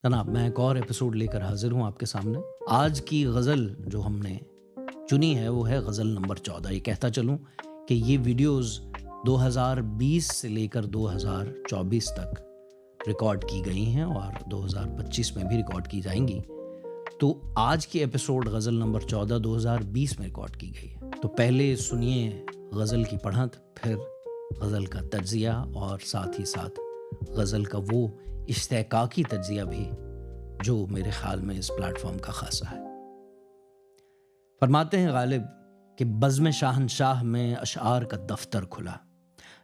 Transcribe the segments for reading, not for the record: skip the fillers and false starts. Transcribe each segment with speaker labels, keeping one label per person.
Speaker 1: جناب میں ایک اور ایپیسوڈ لے کر حاضر ہوں آپ کے سامنے. آج کی غزل جو ہم نے چنی ہے وہ ہے غزل نمبر 14. یہ کہتا چلوں کہ یہ ویڈیوز 2020 سے لے کر 2024 تک ریکارڈ کی گئی ہیں اور 2025 میں بھی ریکارڈ کی جائیں گی. تو آج کی ایپیسوڈ غزل نمبر 14 2020 میں ریکارڈ کی گئی ہے. تو پہلے سنیے غزل کی پڑھت، پھر غزل کا تجزیہ اور ساتھ ہی ساتھ غزل کا وہ اشتقاقی تجزیہ بھی جو میرے خیال میں اس پلیٹ فارم کا خاصہ ہے. فرماتے ہیں غالب کہ بزم شاہنشاہ میں اشعار کا دفتر کھلا،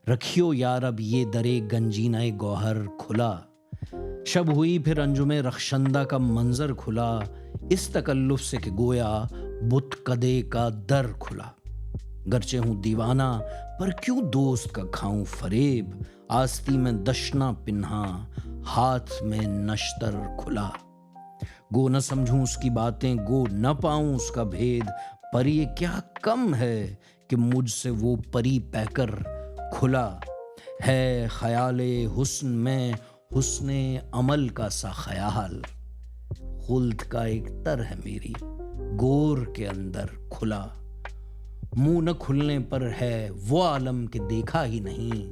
Speaker 1: رکھیو یارب یہ درے گنجینہ گوہر کھلا. شب ہوئی پھر انجم رخشندہ کا منظر کھلا، اس تکلف سے کہ گویا بت کدے کا در کھلا. گرچہ ہوں دیوانہ پر کیوں دوست کا کھاؤں فریب، آستی میں دشنا پنہا ہاتھ میں نشتر کھلا. گو نہ سمجھوں اس کی باتیں، گو نہ پاؤں اس کا بھید، پر یہ کیا کم ہے کہ مجھ سے وہ پری پیکر کھلا. ہے خیال حسن میں حسن عمل کا سا خیال، خلد کا ایک تر ہے میری گور کے اندر کھلا. منہ نہ کھلنے پر ہے وہ عالم کہ دیکھا ہی نہیں،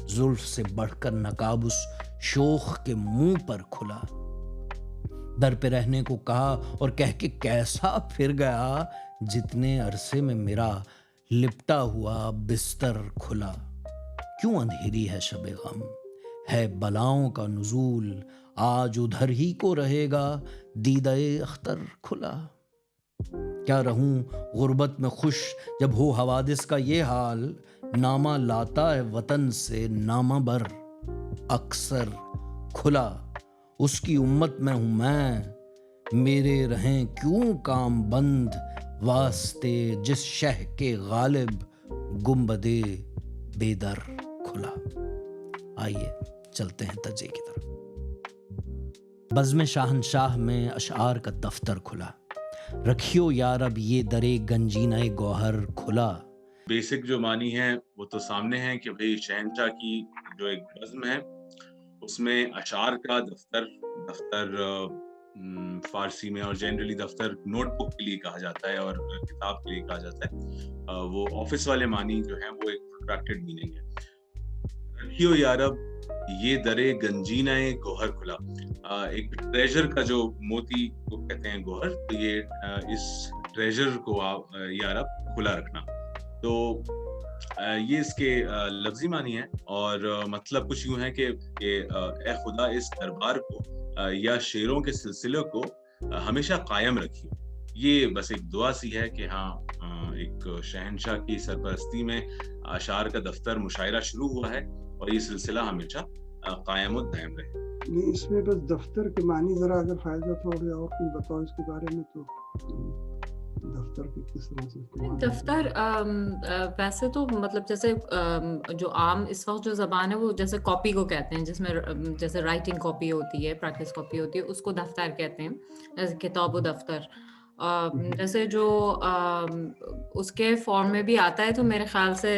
Speaker 1: زلف سے بڑھ کر نقاب اس شوخ کے منہ پر کھلا. در پہ رہنے کو کہا اور کہہ کے کیسا پھر گیا، جتنے عرصے میں میرا لپٹا ہوا بستر کھلا. کیوں اندھیری ہے شب غم، ہے بلاؤں کا نزول، آج ادھر ہی کو رہے گا دیدہ اختر کھلا. کیا رہوں غربت میں خوش جب ہو حوادث کا یہ حال، نامہ لاتا ہے وطن سے نامہ بر اکثر کھلا. اس کی امت میں ہوں میں، میرے رہیں کیوں کام بند، واسطے جس شہ کے غالب گنبدے بے در کھلا. آئیے چلتے ہیں تجزیے کی طرف. بزم شاہنشاہ میں اشعار کا دفتر کھلا، رکھیو یارب یہ درے گنجینہ گوہر کھلا.
Speaker 2: بیسک جو معنی ہے وہ تو سامنے ہے کہ بھئی شہنشاہ کی جو ایک بزم ہے اس میں اشعار کا دفتر فارسی میں اور جنرلی دفتر نوٹ بک کے لیے کہا جاتا ہے اور کتاب کے لیے کہا جاتا ہے. وہ آفس والے معنی جو ہیں وہ ایک پروٹریکٹڈ میننگ ہے. رکھیو یارب یہ درے گنجینہ گوہر کھلا، ایک ٹریجر کا جو موتی کو کہتے ہیں گوہر، تو یہ اس ٹریجر کو یارب کھلا رکھنا. تو یہ اس کے لفظی معنی ہے اور مطلب کچھ یوں ہے کہ اے خدا اس دربار کو یا شعروں کے سلسلے کو ہمیشہ قائم رکھی. یہ بس ایک دعا سی ہے کہ ہاں ایک شہنشاہ کی سرپرستی میں اشعار کا دفتر مشاعرہ شروع ہوا ہے اور یہ سلسلہ ہمیشہ قائم و دائم رہے.
Speaker 3: اس میں بس دفتر کے معنی ذرا اگر فائدہ تھوڑے اور کوئی بتاؤ اس کے بارے میں. تو دفتر کی کس طرح سے
Speaker 4: دفتر ویسے تو مطلب جیسے جو عام اس وقت جو زبان ہے وہ جیسے کاپی کو کہتے ہیں، جس میں جیسے رائٹنگ کاپی ہوتی ہے، پریکٹس کاپی ہوتی ہے، اس کو دفتر کہتے ہیں، جیسے کتاب و دفتر. جیسے جو اس کے فارم میں بھی آتا ہے تو میرے خیال سے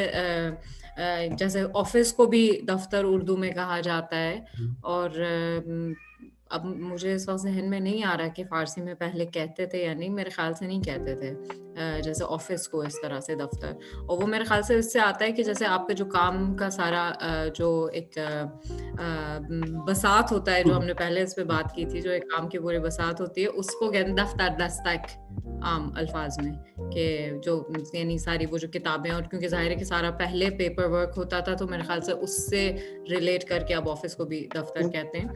Speaker 4: جیسے آفس کو بھی دفتر اردو میں کہا جاتا ہے. اور اب مجھے اس وقت ذہن میں نہیں آ رہا کہ فارسی میں پہلے کہتے تھے یا نہیں، میرے خیال سے نہیں کہتے تھے جیسے آفس کو اس طرح سے دفتر. اور وہ میرے خیال سے اس سے آتا ہے کہ جیسے آپ کا جو کام کا سارا جو ایک بساط ہوتا ہے، جو ہم نے پہلے اس پہ بات کی تھی، جو ایک کام کی پوری بساط ہوتی ہے، اس کو کہتے ہیں دفتر دستک عام الفاظ میں، کہ جو یعنی ساری وہ جو کتابیں، اور کیونکہ ظاہر ہے کہ سارا پہلے پیپر ورک ہوتا تھا تو میرے خیال سے اس سے ریلیٹ کر کے اب آفس کو بھی دفتر کہتے ہیں.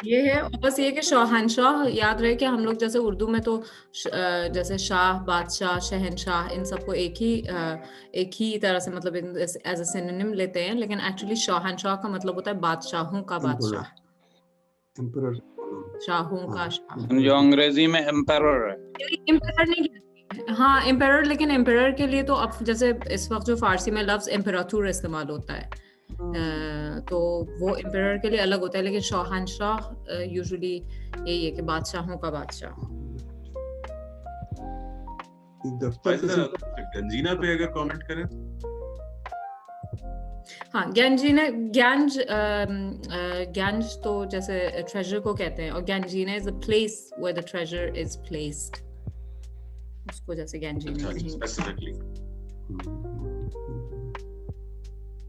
Speaker 4: یہ ہے. بس یہ کہ شاہنشاہ یاد رہے کہ ہم لوگ جیسے اردو میں تو جیسے شاہ، بادشاہ، شہنشاہ، ان سب کو ایک ہی طرح سے مطلب ایز اے سینونیم لیتے ہیں، لیکن ایکچولی شاہنشاہ کا مطلب ہوتا ہے بادشاہوں کا بادشاہ، شاہوں کا شاہ،
Speaker 5: جو انگریزی میں امپیرر ہے.
Speaker 4: امپیرر نہیں کہتے. ہاں امپیرر، لیکن امپیرر کے لیے تو اب جیسے اس وقت جو فارسی میں لفظ امپیراتور استعمال ہوتا ہے تو وہ امپیرر کے لیے الگ ہوتا ہے، لیکن شاہنشاہ یوزلی یہی ہے کہ بادشاہوں کا بادشاہ.
Speaker 2: گنجینہ پہ اگر کامنٹ کریں
Speaker 4: हाँ, ज्ञानजीने ज्ञान तो जैसे ट्रेजर को कहते हैं, और ज्ञानजीने is a place where the treasure is placed, उसको जैसे ज्ञानजीने
Speaker 2: अच्छा
Speaker 4: कहेंगे।
Speaker 2: स्पेसिफिकली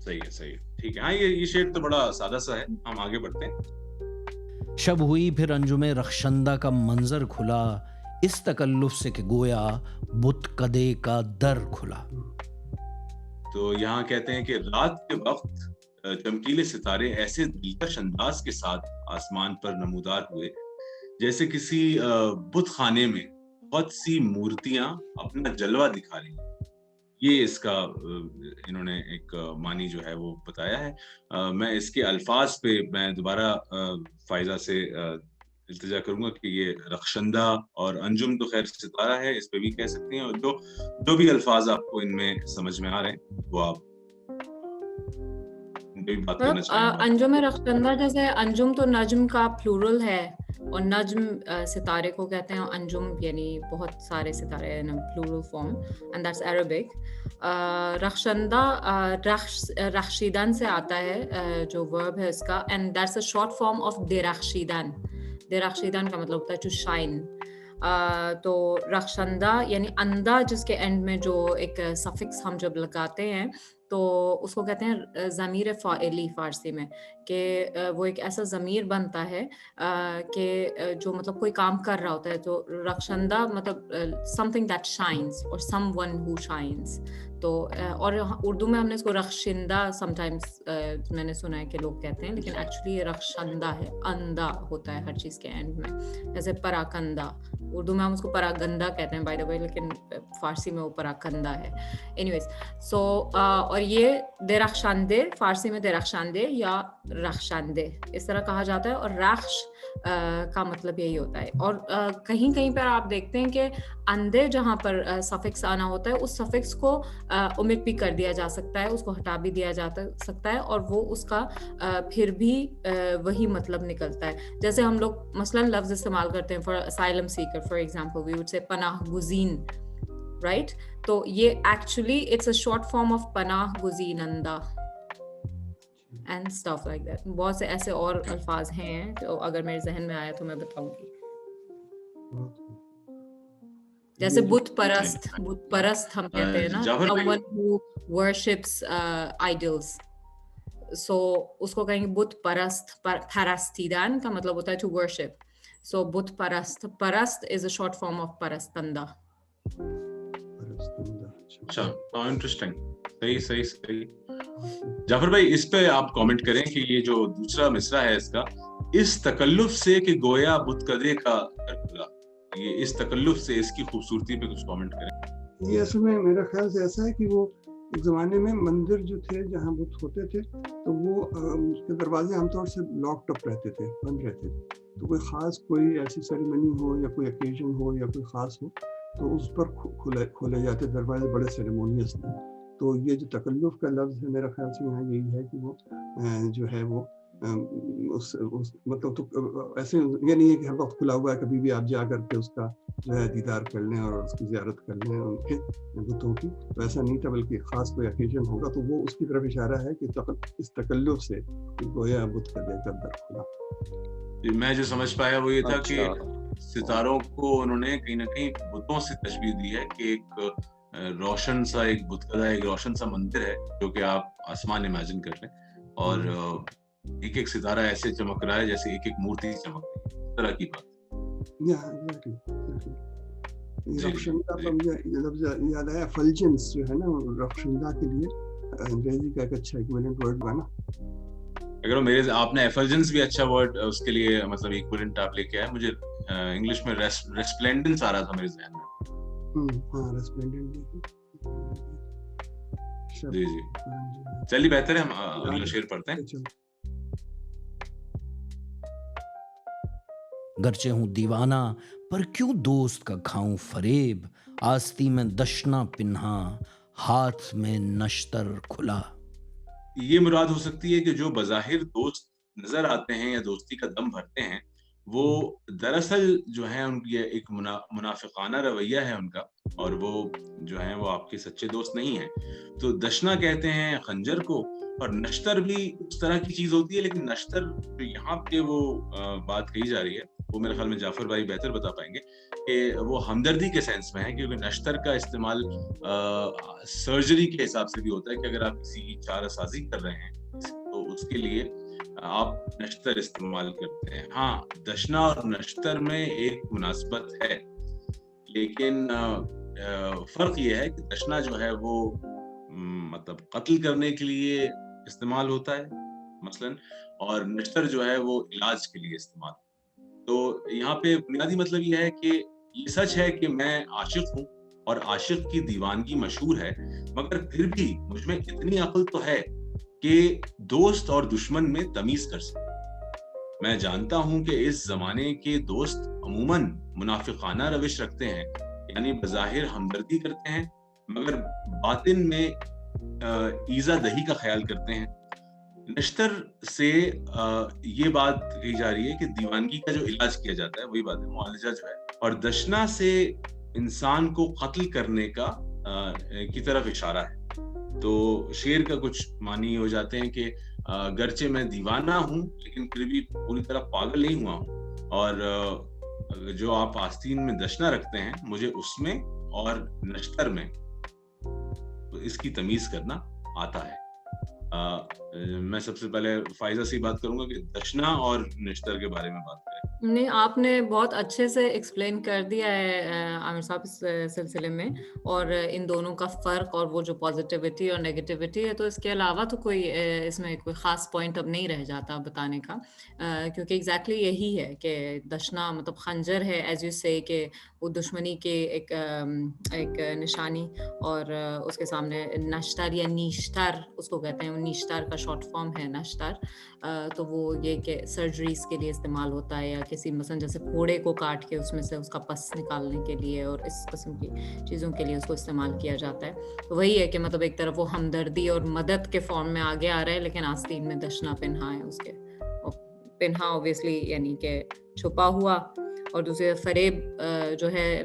Speaker 2: सही है ठीक है। हाँ ये शेर तो बड़ा सादा सा है, हम आगे बढ़ते हैं।
Speaker 1: शब हुई फिर अंजुमे रखशंदा का मंजर खुला, इस तकल्लुफ से कि गोया बुत कदे का दर खुला।
Speaker 2: तो यहाँ कहते हैं कि रात के वक्त चमकीले सितारे ऐसे दिलकश अंदाज के साथ आसमान पर नमूदार हुए जैसे किसी बुत खाने में बहुत सी मूर्तियां अपना जलवा दिखा रही हैं। ये इसका इन्होंने एक मानी जो है वो बताया है। मैं इसके अल्फाज पे मैं दोबारा फायजा से इल्तिजा करूंगा कि ये रखशंदा और अंजुम तो खैर सितारा है, इस पे भी कह सकते हैं, और जो भी अल्फाज आपको इनमें समझ में आ रहे हैं वो आप इनपे भी बात करना चाहेंगे।
Speaker 4: अंजुम रखशंदा, जैसे अंजुम तो नज्म का प्लूरल है, और नज्म सितारे को कहते हैं, अंजुम यानी बहुत सारे सितारे in plural form, and that's Arabic. रखशंदा रखशीदान से आता है, जो वर्ब है इसका, and that's a short form of देरखशीदान। देरखशीदान का मतलब होता है टू शाइन। तो रखशंदा यानी अंदा, जिसके एंड में जो एक सफिक्स हम जब लगाते हैं तो उसको कहते हैं ज़मीर फ़ाइली फ़ारसी में, कि वो एक ऐसा ज़मीर बनता है कि जो मतलब कोई काम कर रहा होता है, तो रखशंदा मतलब समथिंग दैट शाइन्स और समवन हु शाइन्स। तो और उर्दू में हमने इसको रखशिंदा समटाइम्स मैंने सुना है कि लोग कहते हैं, लेकिन एक्चुअली ये रखशंदा है, अंदा होता है हर चीज़ के एंड में। जैसे पराकंदा, उर्दू में हम उसको परागंदा कहते हैं बाय द वे, लेकिन फारसी में वो पराकंदा है। एनीवेज, सो और ये देरखशांदे, फारसी में देरखशांदे या रखशांदे इस तरह कहा जाता है, और रख्श का मतलब यही होता है। और कहीं कहीं पर आप देखते हैं कि अंधे जहाँ पर सफिक्स आना होता है, उस सफिक्स को ओमिट भी कर दिया जा सकता है, उसको हटा भी दिया जा सकता है, और वो उसका फिर भी वही मतलब निकलता है। जैसे हम लोग मसलन लफ्ज इस्तेमाल करते हैं for asylum seeker, for example we would say पनाह गुज़ीन, राइट? तो ये actually it's a short form of पनाह गुज़ीनंदा एंड स्टफ लाइक दैट। बहुत से ऐसे और अल्फाज हैं, तो अगर मेरे जहन में आया तो मैं बताऊंगी। जैसे बुत परस्त हम कहते हैं ना, someone who worships idols, so उसको कहेंगे बुत परस्त। परस्तीदान का मतलब होता है to worship, so बुत परस्त, परस्त is a short form of परस्तंदा।
Speaker 2: अच्छा, इंटरेस्टिंग, सही। जाफर भाई, इस पे आप कमेंट करें कि ये जो दूसरा मिसरा है इसका, इस तकल्लुफ से कि गोया बुत कदे का खुला, ये इस तकल्लुफ से इसकी खूबसूरती पे कुछ कमेंट करें।
Speaker 3: ये असल में मेरा ख्याल से ऐसा है कि वो एक ज़माने में मंदिर जो थे जहाँ बुत होते थे, तो वो उसके दरवाजे आमतौर से लॉक्ड अप रहते थे, बंद रहते थे। तो कोई ख़ास कोई ऐसी सेरेमनी हो या कोई ओकेजन हो या कोई ख़ास हो, तो उस पर खोले जाते दरवाजे, बड़े सेरेमोनियस थे। तो ये जो तकल्लुफ का लफ्ज़ है, मेरा ख्याल से यहाँ यही है कि वो जो है वो उस मतलब तो ऐसे ये नहीं है कि हर वक्त खुला हुआ है, कभी भी आप जा करके उसका जो है दीदार कर लें और उसकी ज़ियारत कर लें उनके बुतों की, तो ऐसा नहीं था, बल्कि ख़ास कोई ओकेजन होगा तो वो उसकी तरफ इशारा है कि इस तकल्लुफ से गोया बुत का देकर दर खुला।
Speaker 2: मैं जो समझ पाया वो ये था कि सितारों को उन्होंने कहीं ना कहीं बुतों से तशबीह दी है कि एक रोशन सा एक बुतकदा, एक रोशन सा मंदिर है जो कि आप आसमान इमेजिन कर लें, और एक एक सितारा ऐसे चमक रहा है जैसे एक एक मूर्ति चमक रही है, इस तरह की बात।
Speaker 3: रखशंदा का मुझे लफ्ज़ याद आया, फल्जेंस जो है ना, रखशंदा के लिए अंग्रेजी का एक अच्छा इक्विवेलेंट वर्ड बना।
Speaker 2: अगर आपने एफल्जेंस भी अच्छा वर्ड उसके लिए मतलब इक्विवेलेंट आप लेके आए, मुझे इंग्लिश में रेस्प्लेंडेंस आ रहा था मेरे ज़हन में।
Speaker 3: हाँ, रेस्प्लेंडेंट।
Speaker 2: जी। चलिए, बेहतर है हम अगला शेर पढ़ते हैं।
Speaker 1: गरचे हूँ दीवाना पर क्यों दोस्त का खाऊं फरेब, आस्ती में दशना पिन्हा हाथ में नश्तर खुला।
Speaker 2: ये मुराद हो सकती है कि जो बज़ाहिर दोस्त नजर आते हैं या दोस्ती का दम भरते हैं, وہ دراصل جو ہے ان کی ایک منافقانہ رویہ ہے ان کا, اور وہ جو ہیں وہ آپ کے سچے دوست نہیں ہیں. تو دشنا کہتے ہیں خنجر کو, اور نشتر بھی اس طرح کی چیز ہوتی ہے, لیکن نشتر جو یہاں پہ وہ بات کہی جا رہی ہے وہ میرے خیال میں جعفر بھائی بہتر بتا پائیں گے کہ وہ ہمدردی کے سینس میں ہے, کیونکہ نشتر کا استعمال سرجری کے حساب سے بھی ہوتا ہے کہ اگر آپ کسی کی چارہ سازی کر رہے ہیں تو اس کے لیے آپ نشتر استعمال کرتے ہیں. ہاں, دشنا اور نشتر میں ایک مناسبت ہے, لیکن فرق یہ ہے کہ دشنا جو ہے وہ مطلب قتل کرنے کے لیے استعمال ہوتا ہے مثلاً, اور نشتر جو ہے وہ علاج کے لیے استعمال. تو یہاں پہ بنیادی مطلب یہ ہے کہ یہ سچ ہے کہ میں عاشق ہوں اور عاشق کی دیوانگی مشہور ہے, مگر پھر بھی مجھ میں اتنی عقل تو ہے کہ دوست اور دشمن میں تمیز کر سکوں. میں جانتا ہوں کہ اس زمانے کے دوست عموماً منافقانہ روش رکھتے ہیں, یعنی بظاہر ہمدردی کرتے ہیں مگر باطن میں ایذا دہی کا خیال کرتے ہیں. نشتر سے یہ بات کہی جا رہی ہے کہ دیوانگی کا جو علاج کیا جاتا ہے وہی بات ہے, معالجہ جو ہے, اور دشنا سے انسان کو قتل کرنے کا کی طرف اشارہ ہے. تو شعر کا کچھ معنی ہو جاتے ہیں کہ گرچہ میں دیوانہ ہوں لیکن پھر بھی پوری طرح پاگل نہیں ہوا ہوں, اور جو آپ آستین میں دشنا رکھتے ہیں مجھے اس میں اور نشتر میں اس کی تمیز کرنا آتا ہے. میں سب سے پہلے فائزہ سے بات کروں گا کہ دشنا اور نشتر کے بارے میں بات کریں.
Speaker 4: نہیں, آپ نے بہت اچھے سے ایکسپلین کر دیا ہے عامر صاحب اس سلسلے میں, اور ان دونوں کا فرق اور وہ جو پازیٹیوٹی اور نیگیٹیوٹی ہے. تو اس کے علاوہ تو کوئی اس میں کوئی خاص پوائنٹ اب نہیں رہ جاتا بتانے کا, کیونکہ ایگزیکٹلی یہی ہے کہ دشنا مطلب خنجر ہے, ایز یو سے کہ وہ دشمنی کے ایک نشانی, اور اس کے سامنے نشتر یا نیشتر اس کو کہتے ہیں, نیشتر کا شارٹ فارم ہے نشتر. تو وہ یہ کہ سرجریز کے لیے استعمال ہوتا ہے, یا کسی مثلا جیسے پھوڑے کو کاٹ کے اس میں سے اس کا پس نکالنے کے لیے اور اس قسم کی چیزوں کے لیے اس کو استعمال کیا جاتا ہے. تو وہی ہے کہ مطلب ایک طرف وہ ہمدردی اور مدد کے فارم میں آگے آ رہا ہے, لیکن آستین میں دشنا پنہا ہے اس کے, اور پنہا اوبیسلی یعنی کہ چھپا ہوا, اور دوسرے فریب جو ہے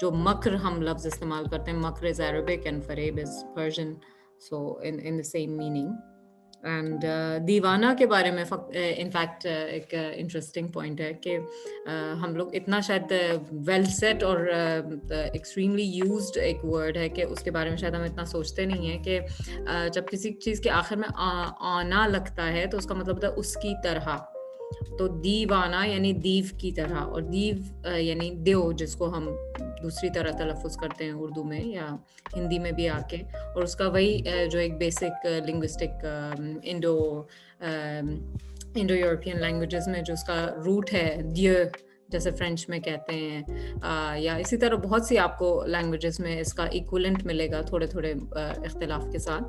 Speaker 4: جو مکر ہم لفظ استعمال کرتے ہیں, مکر از عربک اینڈ فریب is Persian, so in the same meaning. And دیوانہ کے بارے میں انفیکٹ ایک انٹرسٹنگ پوائنٹ ہے کہ ہم لوگ اتنا شاید ویل سیٹ اور ایکسٹریملی یوزڈ ایک ورڈ ہے کہ اس کے بارے میں شاید ہم اتنا سوچتے نہیں ہیں کہ جب کسی چیز کے آخر میں آنا لگتا ہے تو اس کا مطلب ہوتا ہے اس کی طرح. تو دیوانہ یعنی دیو کی طرح, اور دیو یعنی دیو جس کو ہم دوسری طرح تلفظ کرتے ہیں اردو میں یا ہندی میں بھی آ کے, اور اس کا وہی جو ایک basic linguistic Indo European languages میں جو اس کا روٹ ہے دیو, جیسے فرینچ میں کہتے ہیں, یا اسی طرح بہت سی آپ کو لینگویجز میں اس کا ایکولنٹ ملے گا تھوڑے تھوڑے اختلاف کے ساتھ,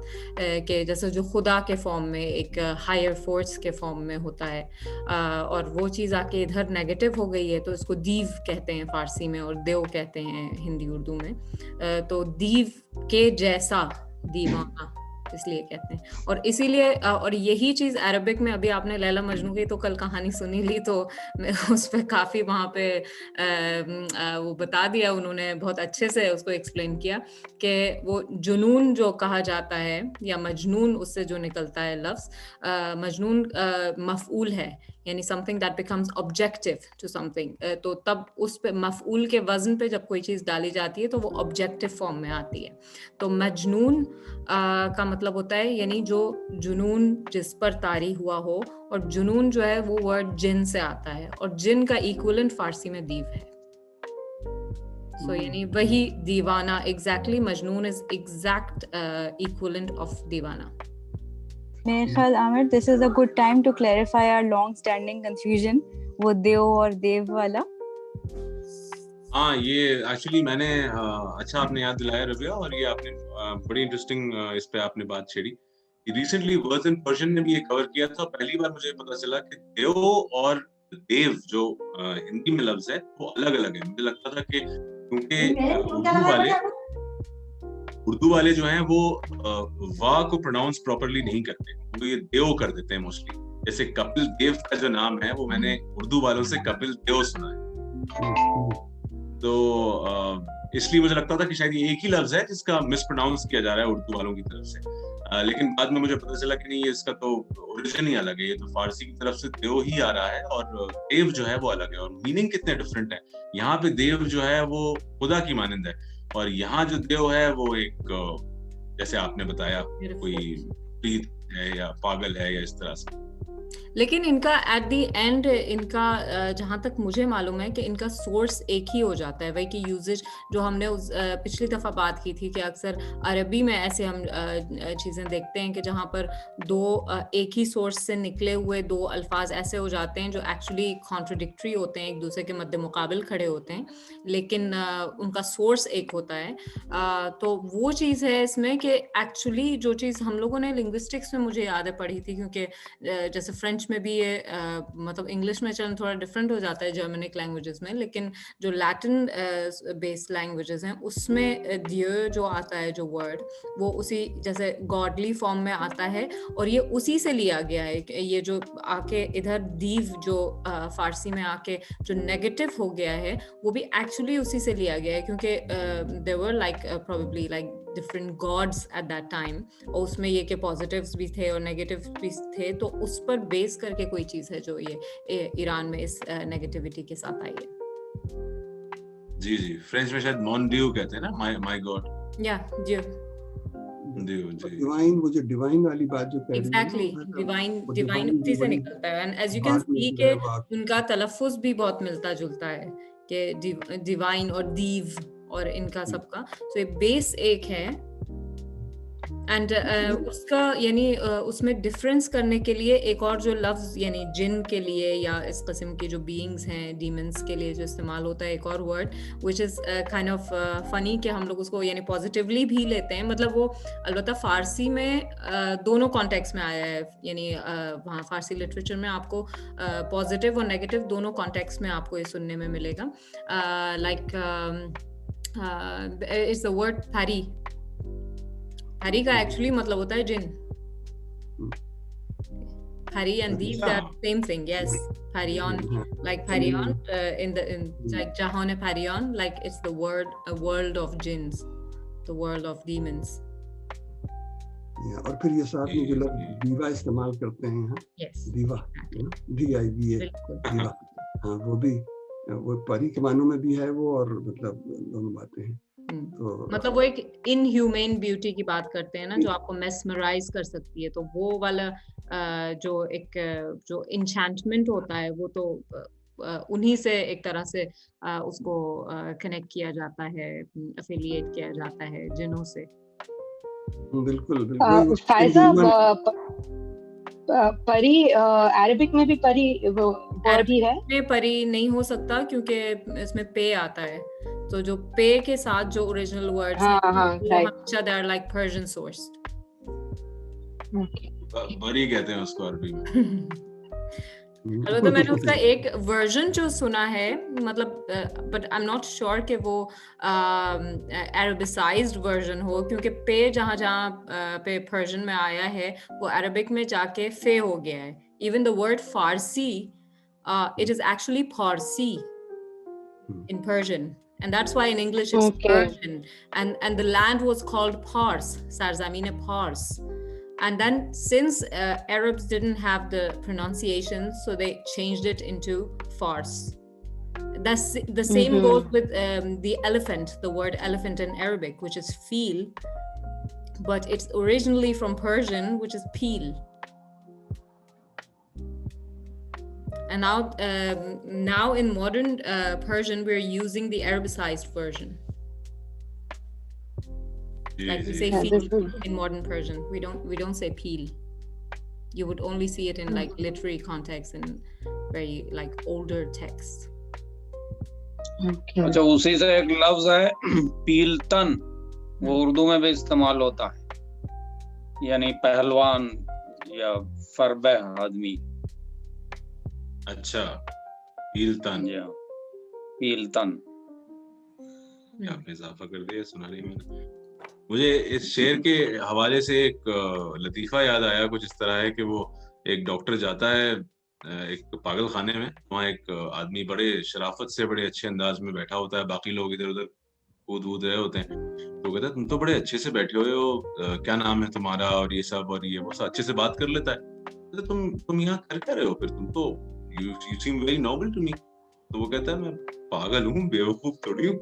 Speaker 4: کہ جیسے جو خدا کے فارم میں ایک ہائر فورس کے فارم میں ہوتا ہے, اور وہ چیز آ کے ادھر نیگیٹو ہو گئی ہے تو اس کو دیو کہتے ہیں فارسی میں, اور دیو کہتے ہیں ہندی اردو میں. تو دیو کے جیسا دیوانہ اس لیے کہتے ہیں, اور اسی لیے اور یہی چیز عربک میں, ابھی آپ نے لیلا مجنوں کی تو کل کہانی سنی لی تو اس پہ کافی وہاں پہ وہ بتا دیا انہوں نے, بہت اچھے سے اس کو ایکسپلین کیا کہ وہ جنون جو کہا جاتا ہے یا مجنون اس سے جو نکلتا ہے لفظ, مجنون مفعول ہے, یعنی something that becomes objective to something, تو تب اس پہ مفعول کے وزن پہ جب کوئی چیز ڈالی جاتی ہے تو وہ objective form میں آتی ہے. تو مجنون کا مطلب ہوتا ہے یعنی جو جنون جس پر طاری ہوا ہو, اور جنون جو ہے وہ ورڈ جن سے آتا ہے, اور جن کا ایکولنٹ فارسی میں دیو ہے. سو یعنی وہی دیوانہ, ایگزیکٹلی مجنون از ایگزیکٹ ایکولنٹ آف دیوانہ.
Speaker 6: میرے خیال عامر this is a good time to clarify our long standing confusion وہ دیو اور دیو والا.
Speaker 2: ہاں, یہ ایکچولی میں نے اچھا آپ نے یاد دلایا ربیہ, اور یہ آپ نے بڑی انٹرسٹنگ اس پہ آپ نے بات چھیڑی. ریسنٹلی ورڈز ان پرشین نے بھی یہ کور کیا تھا, پہلی بار مجھے پتا چلا کہ دیو اور دیو جو ہندی میں لفظ ہے وہ الگ الگ ہے. مجھے لگتا تھا کہ کیونکہ اردو والے جو ہیں وہ وا کو پروناؤنس پراپرلی نہیں کرتے, وہ یہ دیو کر دیتے ہیں موسٹلی, جیسے کپل دیو کا جو نام ہے وہ میں نے اردو والوں سے کپل دیو سنا ہے, تو اس لیے مجھے لگتا تھا کہ شاید یہ ایک ہی لفظ ہے جس کا مس پروناؤنس کیا جا رہا ہے اردو والوں کی طرف سے, لیکن بعد میں مجھے پتہ چلا کہ نہیں, یہ اس کا تو اوریجن ہی الگ ہے, یہ تو فارسی کی طرف سے دیو ہی آ رہا ہے اور دیو جو ہے وہ الگ ہے, اور میننگ کتنے ڈفرینٹ ہے. یہاں پہ دیو جو ہے وہ خدا کی مانند ہے, اور یہاں جو دیو ہے وہ ایک جیسے آپ نے بتایا کوئی پریت ہے یا پاگل ہے یا اس طرح سے.
Speaker 4: لیکن ان کا ایٹ دی اینڈ ان کا جہاں تک مجھے معلوم ہے کہ ان کا سورس ایک ہی ہو جاتا ہے, وہی کہ یوزیج جو ہم نے پچھلی دفعہ بات کی تھی کہ اکثر عربی میں ایسے ہم چیزیں دیکھتے ہیں کہ جہاں پر دو ایک ہی سورس سے نکلے ہوئے دو الفاظ ایسے ہو جاتے ہیں جو ایکچولی کانٹرڈکٹری ہوتے ہیں, ایک دوسرے کے مد مقابل کھڑے ہوتے ہیں, لیکن ان کا سورس ایک ہوتا ہے. تو وہ چیز ہے اس میں کہ ایکچولی جو چیز ہم لوگوں نے لنگوسٹکس میں مجھے یاد ہے پڑھی تھی, کیونکہ جیسے فرینچ میں بھی یہ مطلب انگلش میں چلن تھوڑا ڈفرینٹ ہو جاتا ہے جرمنک لینگویجز میں, لیکن جو لیٹن بیسڈ لینگویجز ہیں اس میں دیو جو آتا ہے جو ورڈ وہ اسی جیسے گاڈلی فارم میں آتا ہے, اور یہ اسی سے لیا گیا ہے. یہ جو آ کے ادھر دیو جو فارسی میں آ کے جو نیگیٹو ہو گیا ہے وہ بھی ایکچولی اسی سے لیا گیا ہے, کیونکہ there were like probably like different gods at that time, اور اس میں یہ کہ پازیٹیوز بھی تھے اور نیگیٹیوز بھی تھے, تو اس پر بیس کر کے کوئی چیز ہے جو یہ ایران میں اس نیگیٹیوٹی کے ساتھ آئی ہے.
Speaker 2: جی جی, فرینچ میں شاید مون ڈیو کہتے ہیں نا, مائی گاڈ,
Speaker 4: یا دیو
Speaker 3: ڈیوائن, وہ جو ڈیوائن والی بات جو کہہ رہی ہے
Speaker 4: ایگزیکٹلی ڈیوائن اسی سے نکلتا ہے. And as you can see کہ ان کا تلفظ بھی بہت ملتا جلتا ہے کہ ڈیوائن اور دیو اور ان کا سب کا, تو یہ بیس ایک ہے. اینڈ اس کا یعنی اس میں ڈفرینس کرنے کے لیے ایک اور جو لفظ یعنی جن کے لیے یا اس قسم کی جو بینگز ہیں ڈیمنس کے لیے جو استعمال ہوتا ہے ایک اور word which is kind of فنی کہ ہم لوگ اس کو یعنی پازیٹیولی بھی لیتے ہیں. مطلب وہ البتہ فارسی میں دونوں کانٹیکس میں آیا ہے, یعنی وہاں فارسی لٹریچر میں آپ کو پازیٹیو اور نیگیٹو دونوں کانٹیکس میں آپ کو یہ سننے میں ملے گا. لائک اٹس دا ورڈ پھری, پھری کا ایکچولی مطلب ہوتا ہے جن. پھری اینڈ دیو they are same thing. Yes, پھریون, لائک پھریون in like جہان پھریون, like it's the word a world of jinns, the world of demons.
Speaker 3: اور پھر یہ ساتھ میں جو لفظ دیوا استعمال کرتے ہیں یہاں, دیوا DIVA, دیوا, ہاں وہ بھی وہ پری کے معنوں میں بھی ہے وہ, اور مطلب دونوں باتیں ہیں.
Speaker 4: مطلب وہ ایک ان ہیومن بیوٹی کی بات کرتے ہیں نا, جو آپ کو میسمرائز کر سکتی ہے, تو وہ والا جو ایک جو انچانٹمنٹ ہوتا ہے وہ تو انہی سے ایک طرح سے اس کو کنیکٹ کیا جاتا ہے, افیلیٹ کیا جاتا ہے جنوں سے.
Speaker 3: بالکل
Speaker 7: پری عربک میں بھی پری ورڈ ہی ہے.
Speaker 4: میں پری نہیں ہو سکتا کیونکہ اس میں پے آتا ہے, تو جو پے کے ساتھ جو اوریجنل ورڈز ہیں وہ ہمیشہ they are like Persian sourced.
Speaker 2: پری کہتے ہیں اس کو عربی میں.
Speaker 4: البتہ میں نے اس کا ایک ورژن جو سنا ہے, مطلب but I am not sure کہ وہ عربسائزڈ ورژن ہو, کیونکہ پے جہاں جہاں پہ پرشین میں آیا ہے وہ عربک میں جا کے فے ہو گیا ہے. Even the word Farsi it is actually Parsi in Persian, and that's why in English it's Persian, and the land was called Pars, Sarzamine Pars. And then since Arabs didn't have the pronunciation, so they changed it into Fars. That's the same goes with the elephant, the word elephant in Arabic, which is feel, but it's originally from Persian, which is peel. And now in modern Persian we're using the Arabicized version. Like we say feel in modern Persian. We don't say peel. You would only see it in like literary context and very like older texts.
Speaker 5: اچھا, اسی سے ایک لفظ ہے پیلتن, وہ اردو میں بھی استعمال ہوتا ہے, یعنی پہلوان یا فربہ آدمی.
Speaker 2: اچھا, پیلتن,
Speaker 5: پیلتن
Speaker 2: آپ نے اضافہ کر دیا, سنا نہیں میں نے. مجھے اس شعر کے حوالے سے ایک لطیفہ یاد آیا, کچھ اس طرح ہے کہ وہ ایک ڈاکٹر جاتا ہے ایک پاگل خانے میں, وہاں ایک آدمی بڑے شرافت سے بڑے اچھے انداز میں بیٹھا ہوتا ہے, باقی لوگ ادھر ادھر کود رہے ہوتے ہیں. تو کہتا ہے تم تو بڑے اچھے سے بیٹھے ہوئے ہو, کیا نام ہے تمہارا, اور یہ سب, اور یہ وہ اچھے سے بات کر لیتا ہے. تم یہاں کر کیا رہے ہو پھر, تم تو you seem very noble to me. تو وہ کہتا ہے میں پاگل ہوں, بیوقوف تھوڑی ہوں.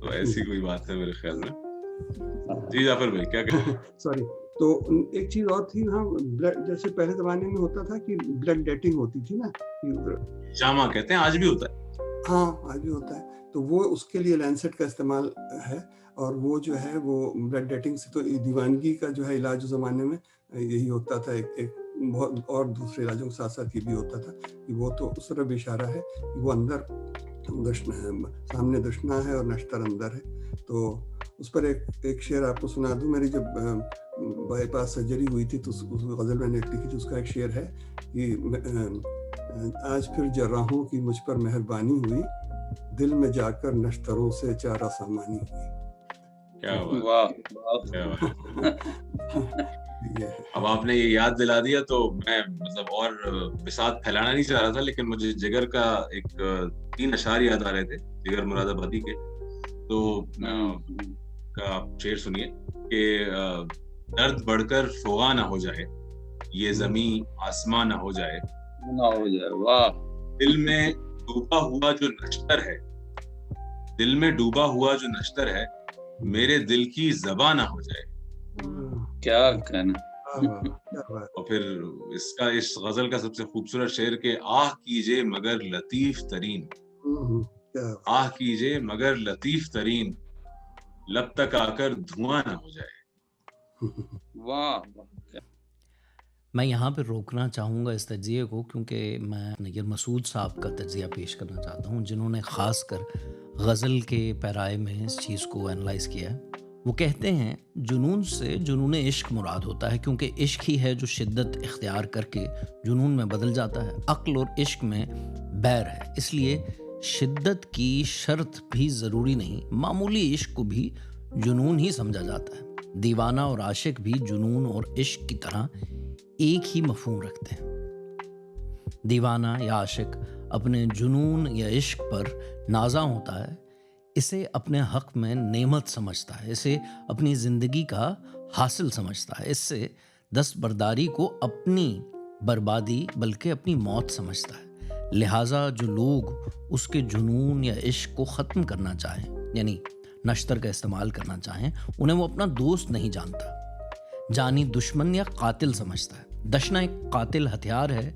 Speaker 2: تو ایسی کوئی بات ہے میرے خیال میں. جی جعفر بھائی کیا کہتے ہیں؟
Speaker 3: سوری, تو ایک چیز اور تھی, ہاں جیسے پہلے زمانے میں ہوتا تھا کہ بلڈ ڈیٹنگ ہوتی تھی نا,
Speaker 2: جامع کہتے ہیں, آج بھی ہوتا ہے.
Speaker 3: ہاں آج بھی ہوتا ہے. تو وہ اس کے لیے لینسٹ کا استعمال ہے, اور وہ جو ہے وہ بلڈ ڈیٹنگ سے تو دیوانگی کا جو ہے علاج اس زمانے میں یہی ہوتا تھا. ایک بہت اور دوسرے علاجوں کے ساتھ ساتھ یہ بھی ہوتا تھا کہ وہ تو اس طرح بھی اشارہ ہے کہ وہ اندر دشنا ہے, سامنے دشنا ہے اور نشتر اندر ہے. تو اس پر ایک شعر آپ کو سنا دوں. میری جب بائی پاس سرجری ہوئی تھی تو اس غزل میں نے لکھی تھی, اس کا ایک شعر ہے کہ آج پھر جراحوں کی مجھ پر مہربانی ہوئی, دل میں جا کر نشتروں سے چارہ سامانی ہوئی.
Speaker 2: اب آپ نے یہ یاد دلا دیا تو میں مطلب اور بساط پھیلانا نہیں چاہ رہا تھا, لیکن مجھے جگر کا ایک 3 اشعار یاد آ رہے تھے, جگر مراد آبادی کے. تو آپ شعر سنیے کہ درد بڑھ کر فغاں نہ ہو جائے, یہ زمین آسمان نہ ہو جائے,
Speaker 5: واہ.
Speaker 2: دل میں ڈوبا ہوا جو نشتر ہے, دل میں ڈوبا ہوا جو نشتر ہے, میرے دل کی زبان نہ ہو جائے.
Speaker 5: کیا کہنا.
Speaker 2: اور پھر اس غزل کا سب سے خوبصورت شعر کہ آہ کیجے مگر لطیف ترین, آہ کیجے مگر لطیف ترین, لب تک آ کر دھواں نہ ہو جائے.
Speaker 5: واہ.
Speaker 1: میں یہاں پہ روکنا چاہوں گا اس تجزیے کو, کیونکہ میں نیر مسعود صاحب کا تجزیہ پیش کرنا چاہتا ہوں, جنہوں نے خاص کر غزل کے پیرائے میں اس چیز کو انالائز کیا ہے. وہ کہتے ہیں جنون سے جنون عشق مراد ہوتا ہے, کیونکہ عشق ہی ہے جو شدت اختیار کر کے جنون میں بدل جاتا ہے. عقل اور عشق میں بیر ہے, اس لیے شدت کی شرط بھی ضروری نہیں, معمولی عشق کو بھی جنون ہی سمجھا جاتا ہے. دیوانہ اور عاشق بھی جنون اور عشق کی طرح ایک ہی مفہوم رکھتے ہیں. دیوانہ یا عاشق اپنے جنون یا عشق پر نازاں ہوتا ہے, اسے اپنے حق میں نعمت سمجھتا ہے, اسے اپنی زندگی کا حاصل سمجھتا ہے, اس سے دستبرداری کو اپنی بربادی بلکہ اپنی موت سمجھتا ہے. لہٰذا جو لوگ اس کے جنون یا عشق کو ختم کرنا چاہیں, یعنی نشتر کا استعمال کرنا چاہیں, انہیں وہ اپنا دوست نہیں جانتا, جانی دشمن یا قاتل سمجھتا ہے. دشنا ایک قاتل ہتھیار ہے,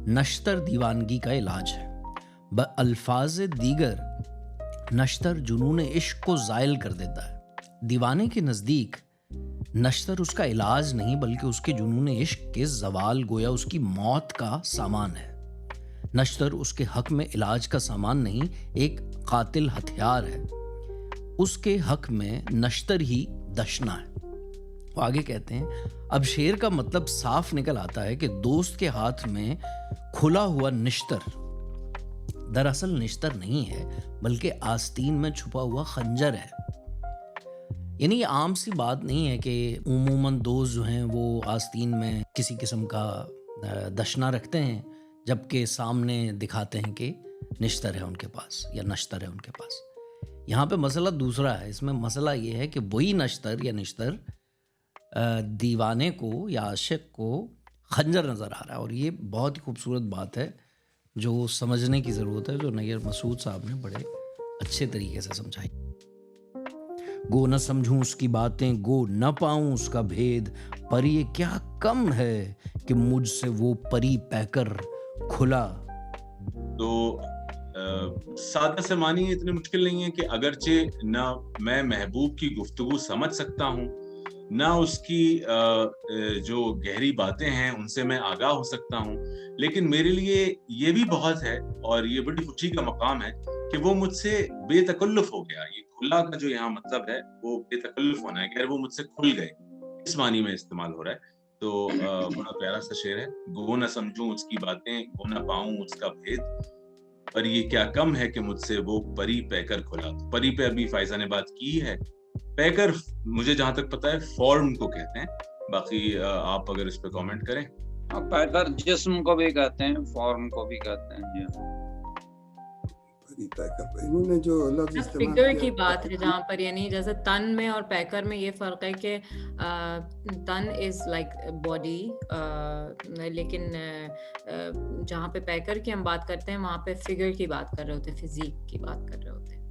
Speaker 1: نشتر دیوانگی کا علاج ہے. بالفاظ دیگر نشتر جنون عشق کو زائل کر دیتا ہے. دیوانے کے نزدیک نشتر اس کا علاج نہیں بلکہ اس کے جنون عشق کے زوال گویا اس کی موت کا سامان ہے. نشتر اس کے حق میں علاج کا سامان نہیں, ایک قاتل ہتھیار ہے. اس کے حق میں نشتر ہی دشنا ہے. وہ آگے کہتے ہیں اب شعر کا مطلب صاف نکل آتا ہے کہ دوست کے ہاتھ میں کھلا ہوا نشتر دراصل نشتر نہیں ہے بلکہ آستین میں چھپا ہوا خنجر ہے. یعنی یہ عام سی بات نہیں ہے کہ عموماً دوست جو ہیں وہ آستین میں کسی قسم کا دشنا رکھتے ہیں جبکہ سامنے دکھاتے ہیں کہ نشتر ہے ان کے پاس یا نشتر ہے ان کے پاس. یہاں پہ مسئلہ دوسرا ہے. اس میں مسئلہ یہ ہے کہ وہی نشتر یا نشتر دیوانے کو یا عاشق کو خنجر نظر آ رہا ہے. اور یہ بہت ہی خوبصورت بات ہے جو سمجھنے کی ضرورت ہے, جو نیر مسعود صاحب نے بڑے اچھے طریقے سے سمجھائی. گو نہ سمجھوں اس کی باتیں, گو نہ پاؤں اس کا بھید, پر یہ کیا کم ہے کہ مجھ سے وہ پری پہ کر کھلا.
Speaker 2: تو سادہ سے معنی اتنے مشکل نہیں ہے کہ اگرچہ نہ میں محبوب کی گفتگو سمجھ سکتا ہوں, نہ اس کی جو گہری باتیں ہیں ان سے میں آگاہ ہو سکتا ہوں, لیکن میرے لیے یہ بھی بہت ہے اور یہ بڑی خوشی کا مقام ہے کہ وہ مجھ سے بے تکلف ہو گیا. یہ کھلا کا جو یہاں مطلب ہے وہ بے تکلف ہونا ہے, کہ وہ مجھ سے کھل گئے, اس معنی میں استعمال ہو رہا ہے. تو بڑا پیارا سا شعر ہے. گو نہ سمجھوں اس کی باتیں, گو نہ پاؤں اس کا بھید, پر یہ کیا کم ہے کہ مجھ سے وہ پری پہ کر کھلا. پری پہ ابھی فائزہ نے بات کی ہے पैकर मुझे जहां तक पता है फॉर्म को कहते हैं, बाकी आप अगर इस पे कमेंट करें।
Speaker 5: पैकर जिस्म को भी कहते हैं, फॉर्म को भी कहते हैं। जी
Speaker 3: पैकर इन्होंने जो लफ्ज इस्तेमाल
Speaker 4: फिगर
Speaker 3: किया
Speaker 4: की बात है जहाँ पर, यानी जैसे तन में और पैकर में ये फर्क है कि तन इज लाइक बॉडी, लेकिन जहाँ पे पैकर की हम बात करते हैं वहाँ पे फिगर की बात कर रहे होते हैं, फिजिक की बात कर रहे होते हैं।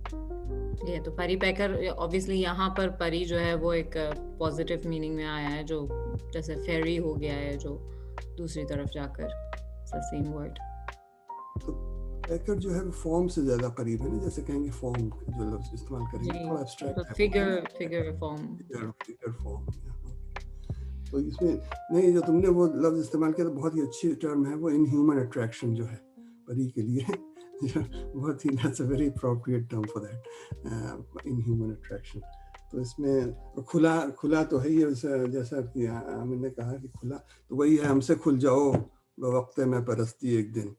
Speaker 4: ये तो परी पैकर ऑब्वियसली यहाँ पर परी जो है वो एक पॉजिटिव मीनिंग में आया है, जो जैसे फेरी हो गया है जो दूसरी तरफ जाकर, सेम वर्ड।
Speaker 3: पैकर जो है वो फॉर्म से ज्यादा करीब है ना, जैसे कहेंगे फॉर्म जो लफ्ज इस्तेमाल करेंगे थोड़ा एब्स्ट्रैक्ट है,
Speaker 4: फिगर फॉर्म,
Speaker 3: फिगर फॉर्म। तो इसमें नहीं, जो तुमने वो लफ्ज इस्तेमाल किया तो बहुत ही अच्छी टर्म है वो, इनह्यूमन अट्रैक्शन जो है परी के लिए बहुत ही, that's a very appropriate term for that, inhuman attraction. तो इसमें खुला तो है ही, जैसा कि आमिर ने कहा कि खुला तो वही है, हमसे खुल जाओ बवक्ते में परस्ती एक दिन,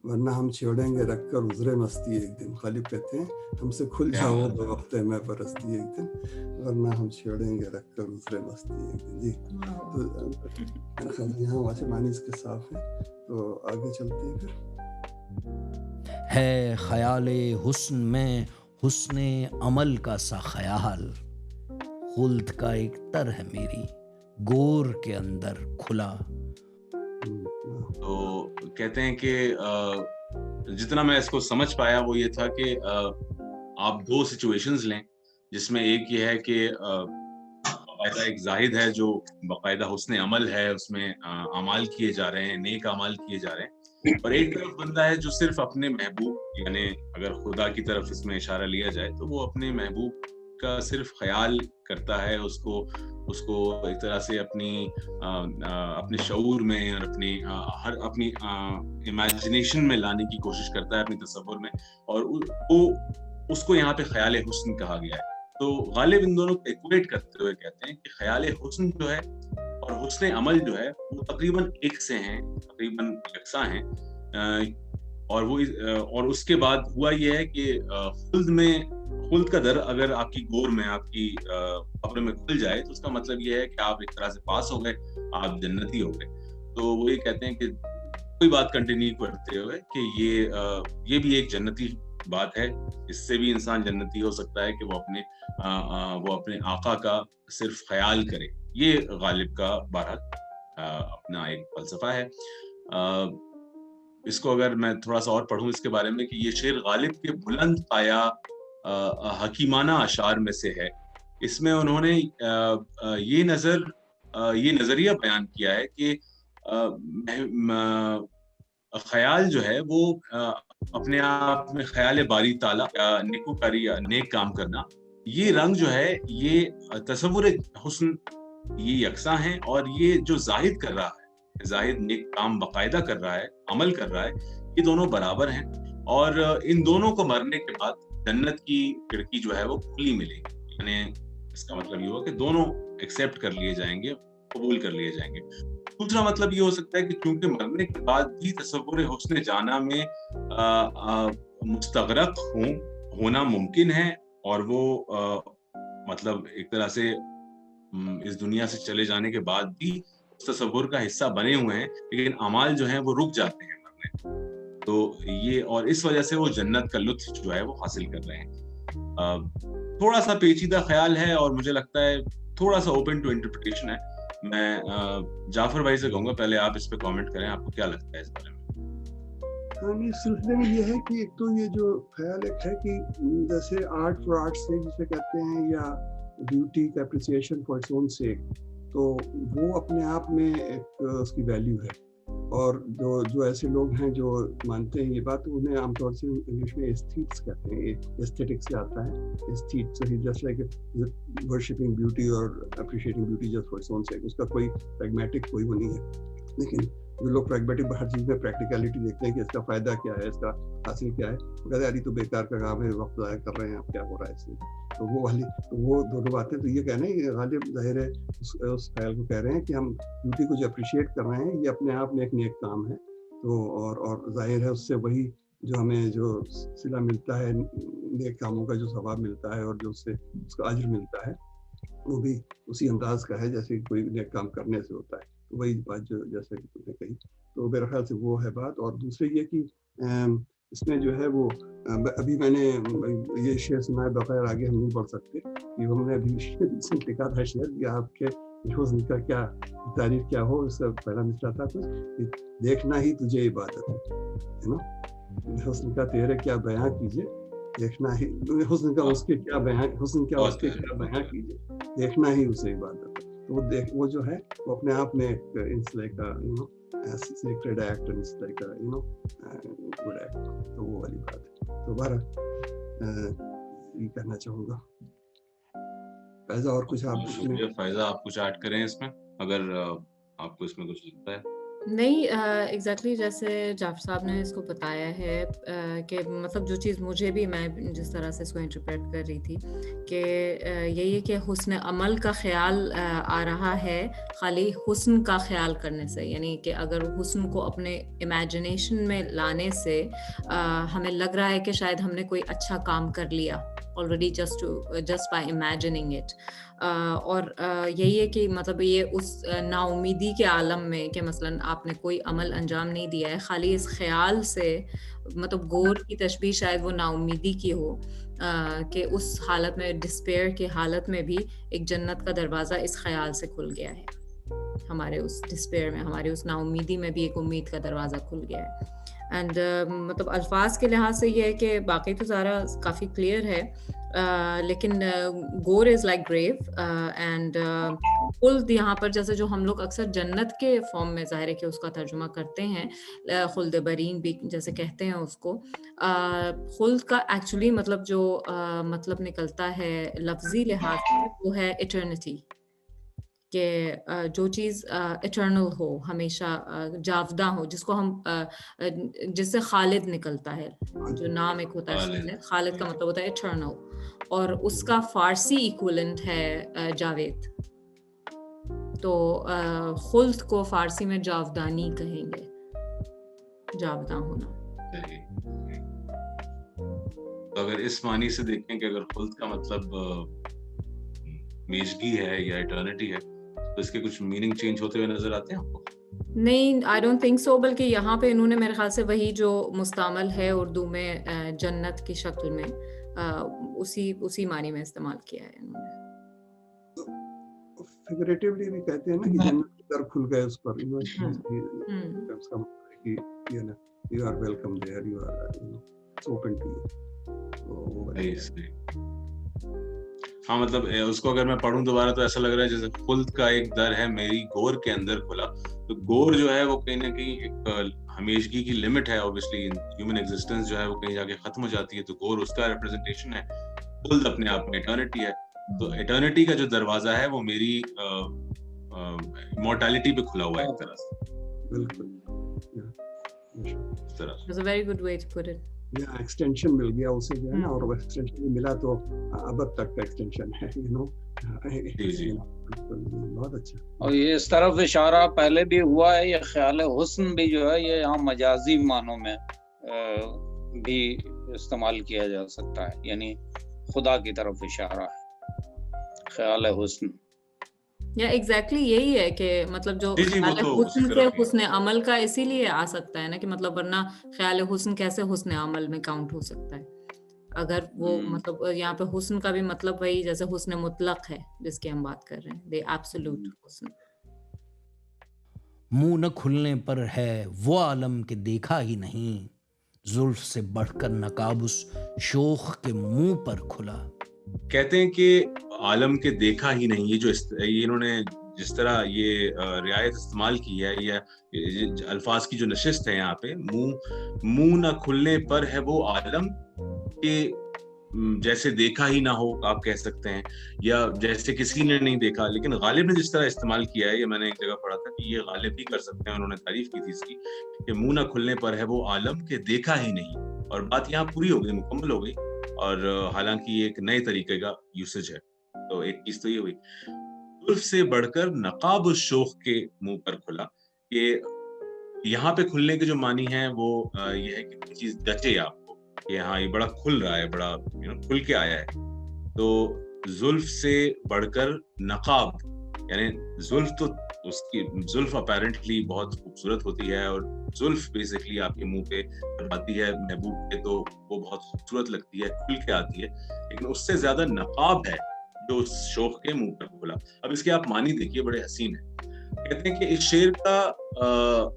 Speaker 3: वरना हम छोड़ेंगे रखकर उजरे मस्ती एक दिन। गालिब कहते हैं हमसे खुल जाओ बवक्ते में परस्ती एक दिन, वरना हम छोड़ेंगे रखकर उजरे मस्ती एक दिन। जी तो यहाँ वहाँ से मानी इसके साफ है, तो आगे चलते हैं फिर।
Speaker 1: है ख्याले हुस्न में हुस्ने अमल का सा ख्याल, खुल्द का एक तर है मेरी गोर के अंदर खुला।
Speaker 2: तो कहते हैं कि जितना मैं इसको समझ पाया वो ये था कि आप दो सिचुएशंस लें, जिसमें एक ये है कि बाकायदा एक जाहिद है जो बाकायदा हुस्ने अमल है, उसमें अमाल किए जा रहे हैं, नेक अमाल किए जा रहे हैं, और एक तरफ बंदा है जो सिर्फ अपने महबूब, यानी अगर खुदा की तरफ इसमें इशारा लिया जाए तो वो अपने महबूब का सिर्फ ख्याल करता है, उसको एक तरह से अपने शऊर में और अपनी इमेजिनेशन में लाने की कोशिश करता है, अपनी तसव्वुर में, और उसको यहाँ पे ख्याल हुस्न कहा गया है। तो गालिब इन दोनों को इक्वेट करते हुए कहते हैं कि ख्याल हुस्न जो है और हुस्न अमल जो है वो तकरीबन एक से हैं, तकरीबन यकसा हैं, और उसके बाद हुआ ये है कि खुल्द का दर अगर आपकी गोर में, आपकी कब्र में खुल जाए तो उसका मतलब ये है कि आप एक तरह से पास हो गए, आप जन्नती हो गए। तो वो ये कहते हैं कि कोई बात कंटिन्यू करते हुए कि ये भी एक जन्नती बात है, इससे भी इंसान जन्नती हो सकता है कि वो अपने आका का सिर्फ ख्याल करे। ये गालिब का बहरहाल अपना एक फलसफा है। इसको अगर मैं थोड़ा सा और पढ़ूं इसके बारे में कि ये शेर गालिब के बुलंद पाया हकीमाना अशार में से है। इसमें उन्होंने ये नजरिया बयान किया है कि ख्याल जो है वो अपने आप में ख्याल बारी ताला या नेकोकारी या नेक काम करना, ये रंग जो है ये तसव्वुर हुस्न ये यकसा हैं, और ये जो जाहिद कर रहा है, जाहिद नेक काम बाकायदा कर रहा है, अमल कर रहा है, ये दोनों बराबर हैं, और इन दोनों को मरने के बाद जन्नत की खिड़की जो है वो खुली मिलेगी। यानी इसका मतलब ये हुआ कि दोनों एक्सेप्ट कर लिए जाएंगे, कबूल कर लिए जाएंगे। दूसरा मतलब ये हो सकता है कि चूंकि मरने के बाद भी तसव्वुर हुस्न जाना में मुस्तगरक होना मुमकिन है, और वो मतलब एक तरह से इस दुनिया से चले जाने के बाद भी उस तसव्वुर का हिस्सा बने हुए हैं, लेकिन अमाल जो है वो रुक जाते हैं मरने। तो ये, और इस वजह से वो जन्नत का लुत्फ जो है वो हासिल कर रहे हैं। थोड़ा सा पेचीदा ख्याल है और मुझे लगता है थोड़ा सा ओपन टू इंटरप्रिटेशन है। मैं जाफर भाई से कहूंगा पहले आप इस पे कमेंट करें, आपको क्या लगता है इस बारे में?
Speaker 3: इस सिलसिले में ये है कि एक तो ये जो ख्याल एक है कि जैसे आर्ट फॉर आर्ट सेक जिसे कहते हैं, या ब्यूटी का एप्रिसिएशन फॉर इट्स ओन सेक, तो वो अपने आप में एक उसकी वैल्यू है। और जो ऐसे लोग हैं जो मानते हैं ये बात, उन्हें आमतौर से इंग्लिश में एस्थेटिक्स कहते हैं, एस्थेटिक्स से आता है एस्थेट, सो ही जस्ट लाइक वर्शिपिंग ब्यूटी और appreciating beauty just for its own सेक। उसका कोई प्रैग्मेटिक कोई वो नहीं है। लेकिन जो लोग प्रैग्मेटिक हर चीज़ में प्रैक्टिकलिटी देखते हैं कि इसका फायदा क्या है, इसका हासिल क्या है, वो कहते हैं यार ये तो बेकार का काम है, वक्त ज़ाया कर रहे हैं, आप क्या हो रहा है इसमें। तो वो दोनों बातें, तो ये कहना है गालिब जाहिर है उस ख्याल को कह रहे हैं कि हम ब्यूटी को जो अप्रिशिएट कर रहे हैं ये अपने आप में एक नेक काम है। तो और जाहिर है उससे वही जो हमें जो सिला मिलता है नेक कामों का जो सवाब मिलता है और जो उससे उसका अज्र मिलता है वो भी उसी अंदाज का है जैसे कोई नेक काम करने से होता है। तो वही बात जो जैसे कि तुमने कही, तो मेरे ख्याल से वो है बात। और दूसरी ये कि इसमें जो है वो अभी मैंने ये शेर सुना है, बगैर आगे हम नहीं बढ़ सकते, कि हमने अभी लिखा था शेर कि आपके हुस्न का क्या तारीफ क्या हो, उसका पहला मिसरा था कुछ कि देखना ही तुझे इबादत है ना, हुस्न का तेरे क्या बयां कीजिए, देखना ही हुस्न का उसके क्या बयां, हुस्न क्या उसके क्या बयां कीजिए, देखना ही उसे इबादत है। तो वो जो है वो अपने आप में it's like sacred act and it's like a good act। तो वो वाली बात है। तो बहरहाल ये कहना चाहूँगा। फैज़ा और कुछ आप
Speaker 2: शुक्रिया फैज़ा, आप कुछ ऐड करें इसमें अगर आपको इसमें कुछ लगता है।
Speaker 4: नहीं, एग्जैक्टली जैसे जाफर साहब ने इसको बताया है कि मतलब जो चीज़ मुझे भी, मैं जिस तरह से इसको इंटरप्रेट कर रही थी कि यही है कि हुस्न अमल का ख्याल आ रहा है खाली हुस्न का ख्याल करने से, यानी कि अगर हुस्न को अपने इमेजिनेशन में लाने से हमें लग रहा है कि शायद हमने कोई अच्छा काम कर लिया already just by imagining it. और यही है कि मतलब ये उस नाउमीदी के आलम में कि मसलन आपने कोई अमल अंजाम नहीं दिया है, खाली इस ख्याल से, मतलब गोर की तशबीह शायद वो नाउमीदी की हो कि उस हालत में, डिस्पेयर की हालत में भी एक जन्नत का दरवाज़ा इस ख्याल से खुल गया है, हमारे उस डिस्पेयर में, हमारी उस नाउमीदी में भी एक उम्मीद का दरवाज़ा खुल गया है। एंड मतलब अल्फाज के लिहाज से ये है कि बाकी तो सारा काफ़ी क्लियर है, लेकिन गोर इज़ लाइक ग्रेव एंड खुल्द यहाँ पर जैसे जो हम लोग अक्सर जन्नत के फॉर्म में ज़ाहिर है कि उसका तर्जुमा करते हैं, खुल्द बरीन भी जैसे कहते हैं उसको, खुल्द का एक्चुअली मतलब जो मतलब निकलता है लफ्ज़ी लिहाज से वो है इटर्निटी, कि जो चीज़ इटर्नल हो, हमेशा जावदा हो, जिसको हम जिससे खालिद निकलता है, जो नाम एक होता है खालिद का मतलब होता है इटर्नल, और उसका फारसी इक्विवेलेंट है जावेद। तो खुल्द को फारसी में जावदानी कहेंगे, जावदा होना।
Speaker 2: तो अगर इस मानी से देखें कि अगर खुल्द का मतलब मेजगी है या इटर्निटी है, तो इसके कुछ मीनिंग चेंज होते हुए नजर आते हैं आपको?
Speaker 4: नहीं, आई डोंट थिंक सो, बल्कि यहाँ पे इन्होंने मेरे ख्याल से वही जो मुस्तामल है उर्दू में जन्नत की शक्ल में, उसी मानी में इस्तेमाल किया है इन्होंने।
Speaker 3: फिगरेटिवली भी कहते हैं ना कि जन्नत के दर खुल गए उस पर, उसका मतलब है कि you are welcome there, you are open to you.
Speaker 2: हाँ, मतलब उसको अगर मैं पढ़ूं दोबारा तो ऐसा लग रहा है जैसे खुल्द का एक दर है मेरी गोर के अंदर खुला। तो गोर जो है वो कहीं ना कहीं एक हमेशगी की लिमिट है, ऑब्वियसली ह्यूमन एग्जिस्टेंस जो है वो कहीं जाके खत्म हो जाती है, तो गोर उसका रिप्रेजेंटेशन है, खुल्द अपने आप में इटर्निटी है। तो इटर्निटी का जो दरवाजा है वो मेरी इमॉर्टैलिटी पे खुला हुआ है एक तरह से।
Speaker 3: बिल्कुल,
Speaker 2: इस तरह
Speaker 4: That's a very good way to put it.
Speaker 3: या एक्सटेंशन मिल गया उसे जो है ना, और वो एक्सटेंशन मिला तो अब तक का एक्सटेंशन है, बहुत अच्छा।
Speaker 5: और ये इस तरफ इशारा पहले भी हुआ है, ये ख्याल हुस्न भी जो है ये यहाँ मजाजी मानों में भी इस्तेमाल किया जा सकता है, यानी खुदा की तरफ इशारा है ख्याल हुस्न।
Speaker 4: या एग्जैक्टली यही है कि मतलब जो ख्याल हुस्न से हुस्न अमल का इसीलिए आ सकता है ना, कि मतलब वरना ख्याल हुस्न कैसे हुस्न अमल में काउंट हो सकता है, अगर वो मतलब यहाँ पे हुस्न का भी मतलब वही जैसे हुस्न मुतलक है जिसकी हम बात कर रहे हैं, द एब्सोल्यूट हुस्न।
Speaker 1: मुंह न खुलने पर है वो आलम के देखा ही नहीं, जुल्फ से बढ़कर नकाब उस शोख के मुंह पर खुला।
Speaker 2: कहते हैं कि आलम के देखा ही नहीं, ये जो इन्होंने जिस तरह ये रियायत इस्तेमाल की है, या अल्फाज की जो नशिस्त है यहाँ पे, मुंह न खुलने पर है वो आलम के जैसे देखा ही ना हो आप कह सकते हैं, या जैसे किसी ने नहीं देखा। लेकिन गालिब ने जिस तरह इस्तेमाल किया है, ये मैंने एक जगह पढ़ा था कि ये गालिब भी कर सकते हैं, उन्होंने तारीफ की थी इसकी कि मुंह न खुलने पर है वो आलम के देखा ही नहीं, और बात यहाँ पूरी हो गई, मुकम्मल हो गई। और हालांकि ये एक नए तरीके का यूसेज है। तो एक चीज तो ये हुई, जुल्फ से बढ़कर नकाब उस शोख के मुंह पर खुला। ये यहाँ पे खुलने के जो मानी है वो ये है कि कोई चीज जचे आपको, کہ ہاں یہ بڑا کھل رہا ہے, بڑا کھل کے آیا ہے. تو زلف سے بڑھ کر نقاب, یعنی زلف تو اس کی زلف اپیرنٹلی بہت خوبصورت ہوتی ہے, اور زلف بیسکلی آپ کے منہ پہ جب آتی ہے محبوب کے تو وہ بہت خوبصورت لگتی ہے, کھل کے آتی ہے, لیکن اس سے زیادہ نقاب ہے جو اس شوخ کے منہ پر کھلا. اب اس کے آپ معنی دیکھیے, بڑے حسین ہیں. کہتے ہیں کہ اس شعر کا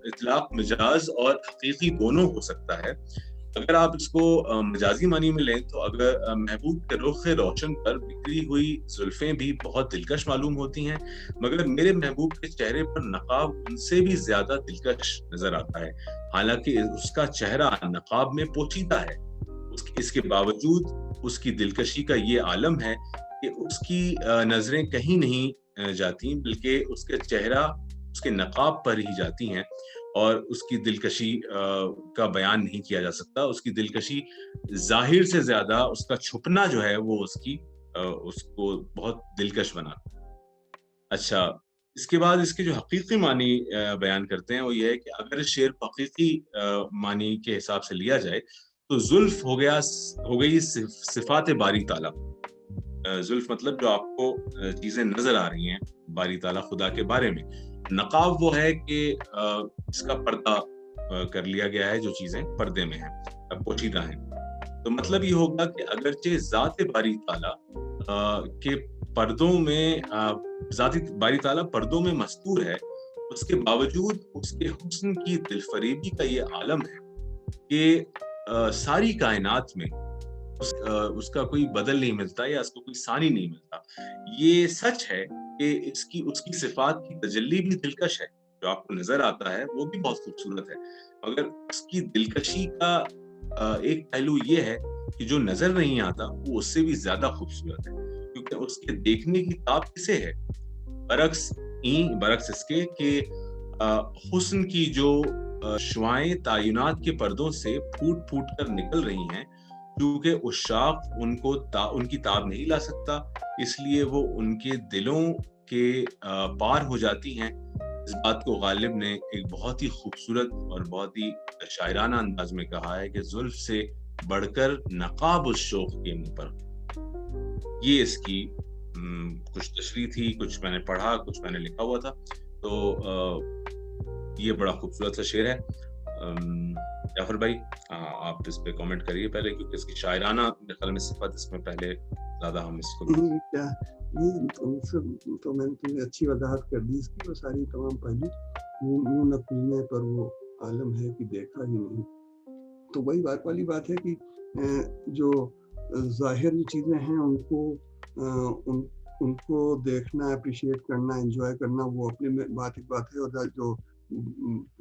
Speaker 2: اطلاق مجاز اور حقیقی دونوں ہو سکتا ہے. اگر آپ اس کو مجازی معنی میں لیں تو اگر محبوب کے رخ روشن پر بکھری ہوئی زلفیں بھی بہت دلکش معلوم ہوتی ہیں, مگر میرے محبوب کے چہرے پر نقاب ان سے بھی زیادہ دلکش نظر آتا ہے, حالانکہ اس کا چہرہ نقاب میں پوشیدہ ہے. اس کے باوجود اس کی دلکشی کا یہ عالم ہے کہ اس کی نظریں کہیں نہیں جاتی, بلکہ اس کے چہرہ اس کے نقاب پر ہی جاتی ہیں, اور اس کی دلکشی کا بیان نہیں کیا جا سکتا. اس کی دلکشی ظاہر سے زیادہ اس کا چھپنا جو ہے وہ اس کو بہت دلکش بناتا ہے. اچھا, اس کے بعد اس کے جو حقیقی معنی بیان کرتے ہیں وہ یہ ہے کہ اگر شعر کو حقیقی معنی کے حساب سے لیا جائے تو زلف ہو گئی صفات باری تعالیٰ. زلف مطلب جو آپ کو چیزیں نظر آ رہی ہیں باری تعالیٰ خدا کے بارے میں. نقاب وہ ہے کہ اس کا پردہ کر لیا گیا ہے, جو چیزیں پردے میں ہیں, پوشیدہ ہیں. تو مطلب یہ ہوگا کہ اگرچہ ذات باری تعالیٰ کے پردوں میں ذاتی باری تعالیٰ پردوں میں مستور ہے, اس کے باوجود اس کے حسن کی دل فریبی کا یہ عالم ہے کہ ساری کائنات میں اس کا کوئی بدل نہیں ملتا یا اس کو کوئی ثانی نہیں ملتا. یہ سچ ہے کہ اس کی صفات کی تجلی بھی دلکش ہے, جو آپ کو نظر آتا ہے وہ بھی بہت خوبصورت ہے, مگر اس کی دلکشی کا ایک پہلو یہ ہے کہ جو نظر نہیں آتا وہ اس سے بھی زیادہ خوبصورت ہے, کیونکہ اس کے دیکھنے کی تاب کسے ہے, برعکس اس کے کہ حسن کی جو شعائیں تعینات کے پردوں سے پھوٹ پھوٹ کر نکل رہی ہیں, کیونکہ عشاق ان کی تاب نہیں لا سکتا, اس لیے وہ ان کے دلوں کے پار ہو جاتی ہیں. اس بات کو غالب نے ایک بہت ہی خوبصورت اور بہت ہی شاعرانہ انداز میں کہا ہے کہ زلف سے بڑھ کر نقاب اس شوخ کے منہ پر. یہ اس کی کچھ تشریح تھی, کچھ میں نے پڑھا, کچھ میں نے لکھا ہوا تھا. تو یہ بڑا خوبصورت سا شعر ہے. جعفر بھائی آپ اس پہ کامنٹ کریے پہلے, کیونکہ اس کی شاعرانہ خیال میں صفت اس میں پہلے زیادہ ہم اس کو
Speaker 3: تو میں نے تمہیں اچھی وضاحت کر دی اس کی, وہ ساری تمام پہلو منہ نہ کھلنے پر وہ عالم ہے کہ دیکھا ہی نہیں. تو وہی بات والی بات ہے کہ جو ظاہر چیزیں ہیں ان کو دیکھنا, اپریشیٹ کرنا, انجوائے کرنا, وہ اپنے میں بات ایک بات ہے, اور جو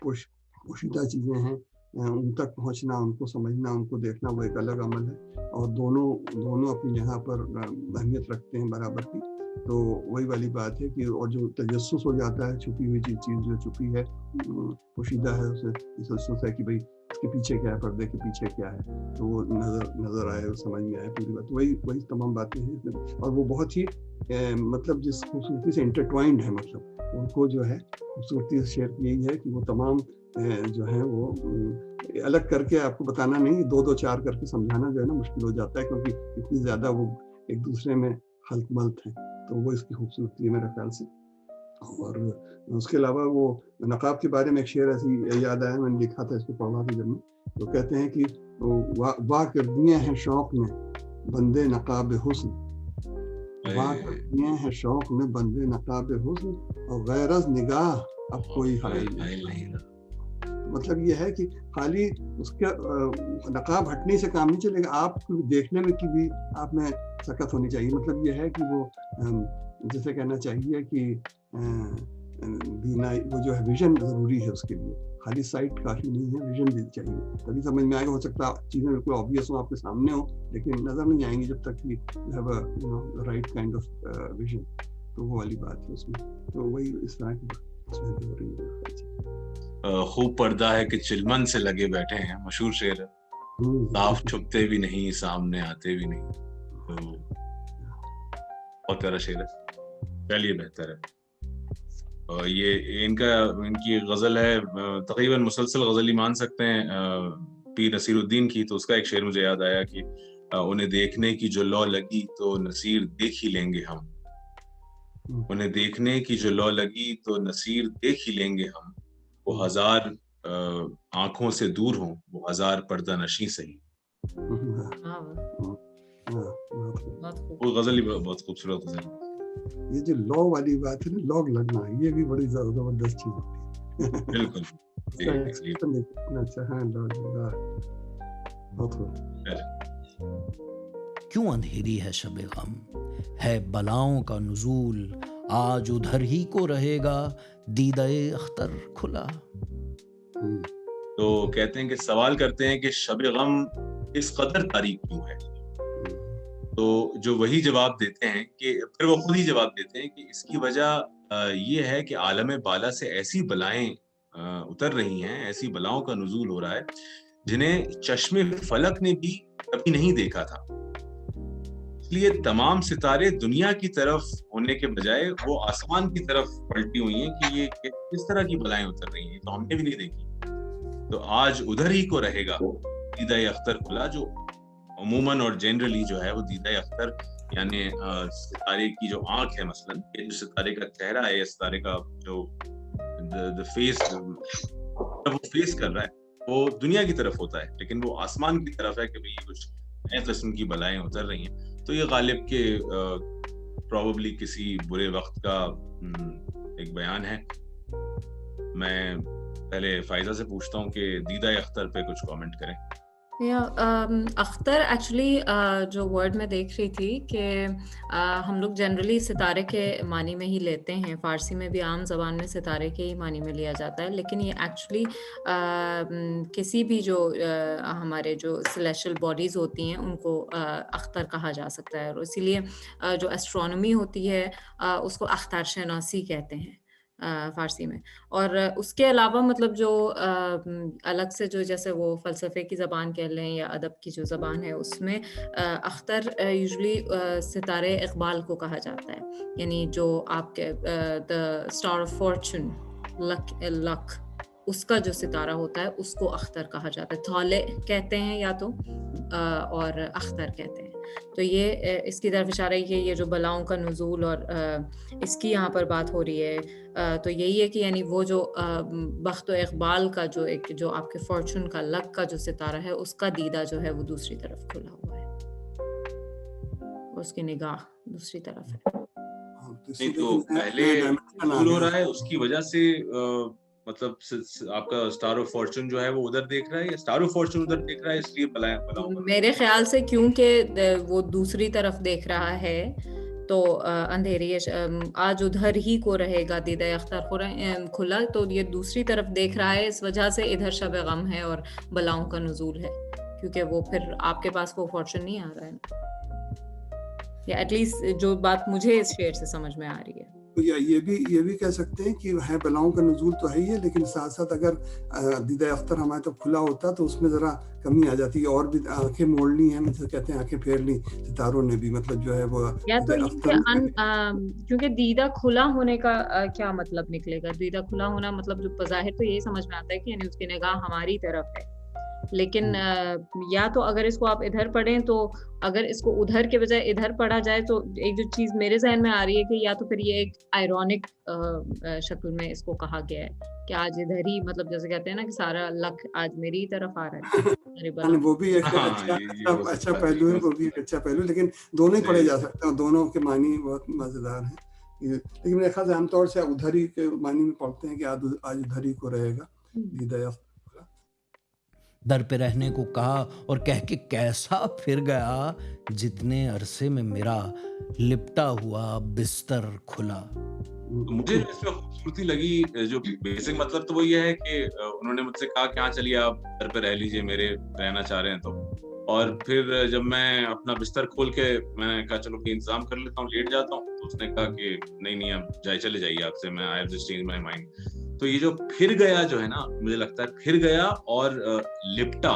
Speaker 3: پوشیدہ چیزیں ہیں ان تک پہنچنا, ان کو سمجھنا, ان کو دیکھنا, وہ ایک الگ عمل ہے, اور دونوں اپنی جگہ پر اہمیت رکھتے ہیں برابر کی. تو وہی والی بات ہے کہ اور جو تجسس ہو جاتا ہے, چھپی ہوئی چیز جو چھپی ہے, پوشیدہ ہے, اسے تجسس ہے کہ بھئی اس کے پیچھے کیا ہے, پردے کے پیچھے کیا ہے, تو وہ نظر آئے, سمجھ میں آئے پوری بات. وہی تمام باتیں ہیں, اور وہ بہت ہی مطلب جس خوبصورتی سے انٹرٹوائنڈ ہے, مطلب ان کو جو ہے خوبصورتی شعر کی یہی ہے کہ وہ تمام جو ہے وہ الگ کر کے آپ کو بتانا نہیں, دو چار کر کے سمجھانا جو ہے نا مشکل ہو جاتا ہے, کیونکہ اتنی زیادہ وہ ایک دوسرے میں خلط ملط ہیں. تو وہ اس کی خوبصورتی ہے میرے خیال سے. اور اس کے علاوہ وہ نقاب کے بارے میں ایک شعر ایسی یاد آیا, میں نے لکھا تھا, اس کو پڑھا تھا جب میں, تو کہتے ہیں کہ واہ کر دیے ہیں شوق میں بندے نقاب حسن, واہ کر دیے ہیں شوق میں بندے نقاب حسن, اور غیر از نگاہ اب کوئی حائل نہیں. مطلب یہ ہے کہ خالی اس کا نقاب ہٹنے سے کام نہیں چلے گا, آپ کو دیکھنے میں کی بھی آپ میں سکت ہونی چاہیے. مطلب یہ ہے کہ وہ جیسے کہنا چاہیے کہ وہ جو ہے ویژن ضروری ہے اس کے لیے, خالی سائٹ کافی نہیں ہے, ویژن بھی چاہیے, تبھی سمجھ میں آئے گا. ہو سکتا ہے چیزیں بالکل آبویس ہوں, آپ کے سامنے ہوں, لیکن نظر نہیں آئیں گی جب تک کہ رائٹ کائنڈ آف ویژن. تو وہ والی بات ہے اس میں. تو وہی اس طرح کی بات ہو رہی ہے.
Speaker 2: خوب پردہ ہے کہ چلمن سے لگے بیٹھے ہیں, مشہور شعر ہے. صاف چھپتے بھی نہیں, سامنے آتے بھی نہیں. بہت پیارا شعر ہے. چلیے بہتر ہے. یہ ان کی غزل ہے, تقریباً مسلسل غزل ہی مان سکتے ہیں. पीर नसीरुद्दीन की, तो उसका एक शेर मुझे याद आया कि उन्हें देखने की जो लौ लगी तो नसीर देख ही लेंगे हम, उन्हें देखने की जो लौ लगी तो नसीर देख ही लेंगे हम, वो हजार आंखों से दूर हों, वो हजार पर्दा नशी सही। वो गजल ही बहुत खूबसूरत गजल।
Speaker 3: ये जो लॉ वाली बात है ना, लॉग लगना, ये भी बड़ी जबरदस्त चीज होती है।
Speaker 2: बिल्कुल
Speaker 3: कितना अच्छा, हाँ लॉग बहुत
Speaker 1: क्यों अंधेरी है शब गम, है बलाओं का नुज़ूल, आज उधर ही को रहेगा दीदाए अख्तर खुला।
Speaker 2: तो कहते हैं कि सवाल करते हैं कि शब गम इस कदर तारीक क्यों है, तो जो वही जवाब देते हैं कि फिर वो खुद ही जवाब देते हैं कि इसकी वजह ये है कि आलम बाला से ऐसी बलाएं उतर रही हैं, ऐसी बलाओं का नुज़ूल हो रहा है जिन्हें चश्मे फलक ने भी कभी नहीं देखा था। इसलिए तमाम सितारे दुनिया की तरफ होने के बजाय वो आसमान की तरफ पलटी हुई हैं कि ये किस तरह की बलाएं उतर रही हैं, तो हमने भी नहीं देखी। तो आज उधर ही को रहेगा दीदाए अख्तर खुला, जो अमूमन और जनरली जो है वो दीदाए अख्तर यानी सितारे की जो आंख है, मसलन ये जो सितारे का चेहरा है, सितारे का जो द फेस वो फेस कर रहा है वो दुनिया की तरफ होता है, लेकिन वो आसमान की तरफ है कि भाई कुछ नए किस्म की बलाएं उतर रही हैं। तो ये गालिब के प्रोबेबली किसी बुरे वक्त का एक बयान है। मैं पहले फाइजा से पूछता हूँ कि दीदाए अख्तर पे कुछ कमेंट करें।
Speaker 4: अख्तर एक्चुअली जो वर्ड मैं देख रही थी कि हम लोग जनरली सितारे के मानी में ही लेते हैं, फ़ारसी में भी आम ज़बान में सितारे के ही मानी में लिया जाता है, लेकिन ये एक्चुअली किसी भी जो हमारे जो सेलेस्टियल बॉडीज़ होती हैं उनको अख्तर कहा जा सकता है, और इसीलिए जो एस्ट्रोनॉमी होती है उसको अख्तर शनासी कहते हैं फ़ारसी में। और उसके अलावा मतलब जो अलग से जो जैसे वो फ़लसफ़े की ज़बान कह लें या अदब की जो ज़बान है उसमें अख्तर यूजुअली सितारे इक़बाल को कहा जाता है, यानी जो आपके the star of Fortune, luck उसका जो सितारा होता है उसको अख्तर कहा जाता है। ताले कहते हैं या तो और अख्तर कहते हैं। तो ये इसकी तरफ इशारा है कि ये जो बलाओं का नुज़ूल और इसकी यहाँ पर बात हो रही है, तो यही है कि यानी वो जो बख्त व इक़बाल का जो एक जो आपके फॉर्चून का लक का जो सितारा है उसका दीदा जो है वो दूसरी तरफ खुला हुआ है, उसकी निगाह दूसरी तरफ है।
Speaker 2: नहीं तो पहले नुज़ूल हो रहा है उसकी वजह से मतलब आपका स्टार ऑफ फॉर्चून जो है वो उधर देख रहा है या स्टार ऑफ फॉर्चून उधर देख रहा है, इसलिए बलाओं
Speaker 4: मेरे ख्याल से क्योंकि वो दूसरी तरफ देख रहा है तो अंधेरी आज उधर ही को रहेगा दीदाए अख्तर खुला, तो ये दूसरी तरफ देख रहा है, इस वजह से इधर शब गम है और बलाओं का नुज़ूल है, क्योंकि वो फिर आपके पास वो फॉर्चून नहीं आ रहा है, या एटलीस्ट जो बात मुझे इस शेर से समझ में आ रही है।
Speaker 3: तो ये भी कह सकते हैं कि है बलाओं का नुज़ूल तो है ही है, लेकिन साथ साथ अगर दीदाए अख्तर हमारे तो खुला होता तो उसमें जरा कमी आ जाती है, और भी आंखें मोड़नी है, मतलब कहते हैं आंखें फेर ली सितारों ने भी, मतलब जो है वो
Speaker 4: या तो क्योंकि दीदा खुला होने का क्या मतलब निकलेगा? दीदा खुला होना मतलब जो बज़ाहिर तो यही समझ में आता है कि यानी उसकी निगाह हमारी तरफ है, लेकिन या तो अगर इसको आप इधर पढ़ें तो अगर इसको उधर के बजाय इधर पढ़ा जाए तो एक जो चीज मेरे ज़हन में आ रही है कि या तो फिर ये एक आयरॉनिक शक्ल में इसको कहा गया है कि आज इधर ही, मतलब जैसे कहते हैं ना कि सारा लक आज मेरी तरफ आ रहा है।
Speaker 3: वो भी एक अच्छा पहलू है, वो भी एक अच्छा पहलू, लेकिन दोनों ही पढ़े जा सकते हैं, दोनों के मानी बहुत मजेदार हैं, लेकिन मेरे ख्याल से आमतौर से उधर ही के मानी में पढ़ते हैं कि आज उधर ही को रहेगा दीदाए
Speaker 1: दर पे रहने को कहा और कह के कैसा फिर गया जितने अरसे में मेरा लिपटा हुआ बिस्तर खुला।
Speaker 2: तो मुझे इसमें खूबसूरती लगी, जो बेसिक मतलब तो वो ये है कि उन्होंने मुझसे कहा कि हाँ चलिए आप दर पे रह लीजिए, मेरे रहना चाह रहे हैं तो, और फिर जब मैं अपना बिस्तर खोल के मैंने कहा चलो कि इंतजाम कर लेता हूँ, लेट जाता हूँ, तो उसने कहा कि नहीं आप चले जाइए आपसे, मैं I have just changed my mind. तो ये जो फिर गया जो है ना, मुझे लगता है फिर गया और लिपटा,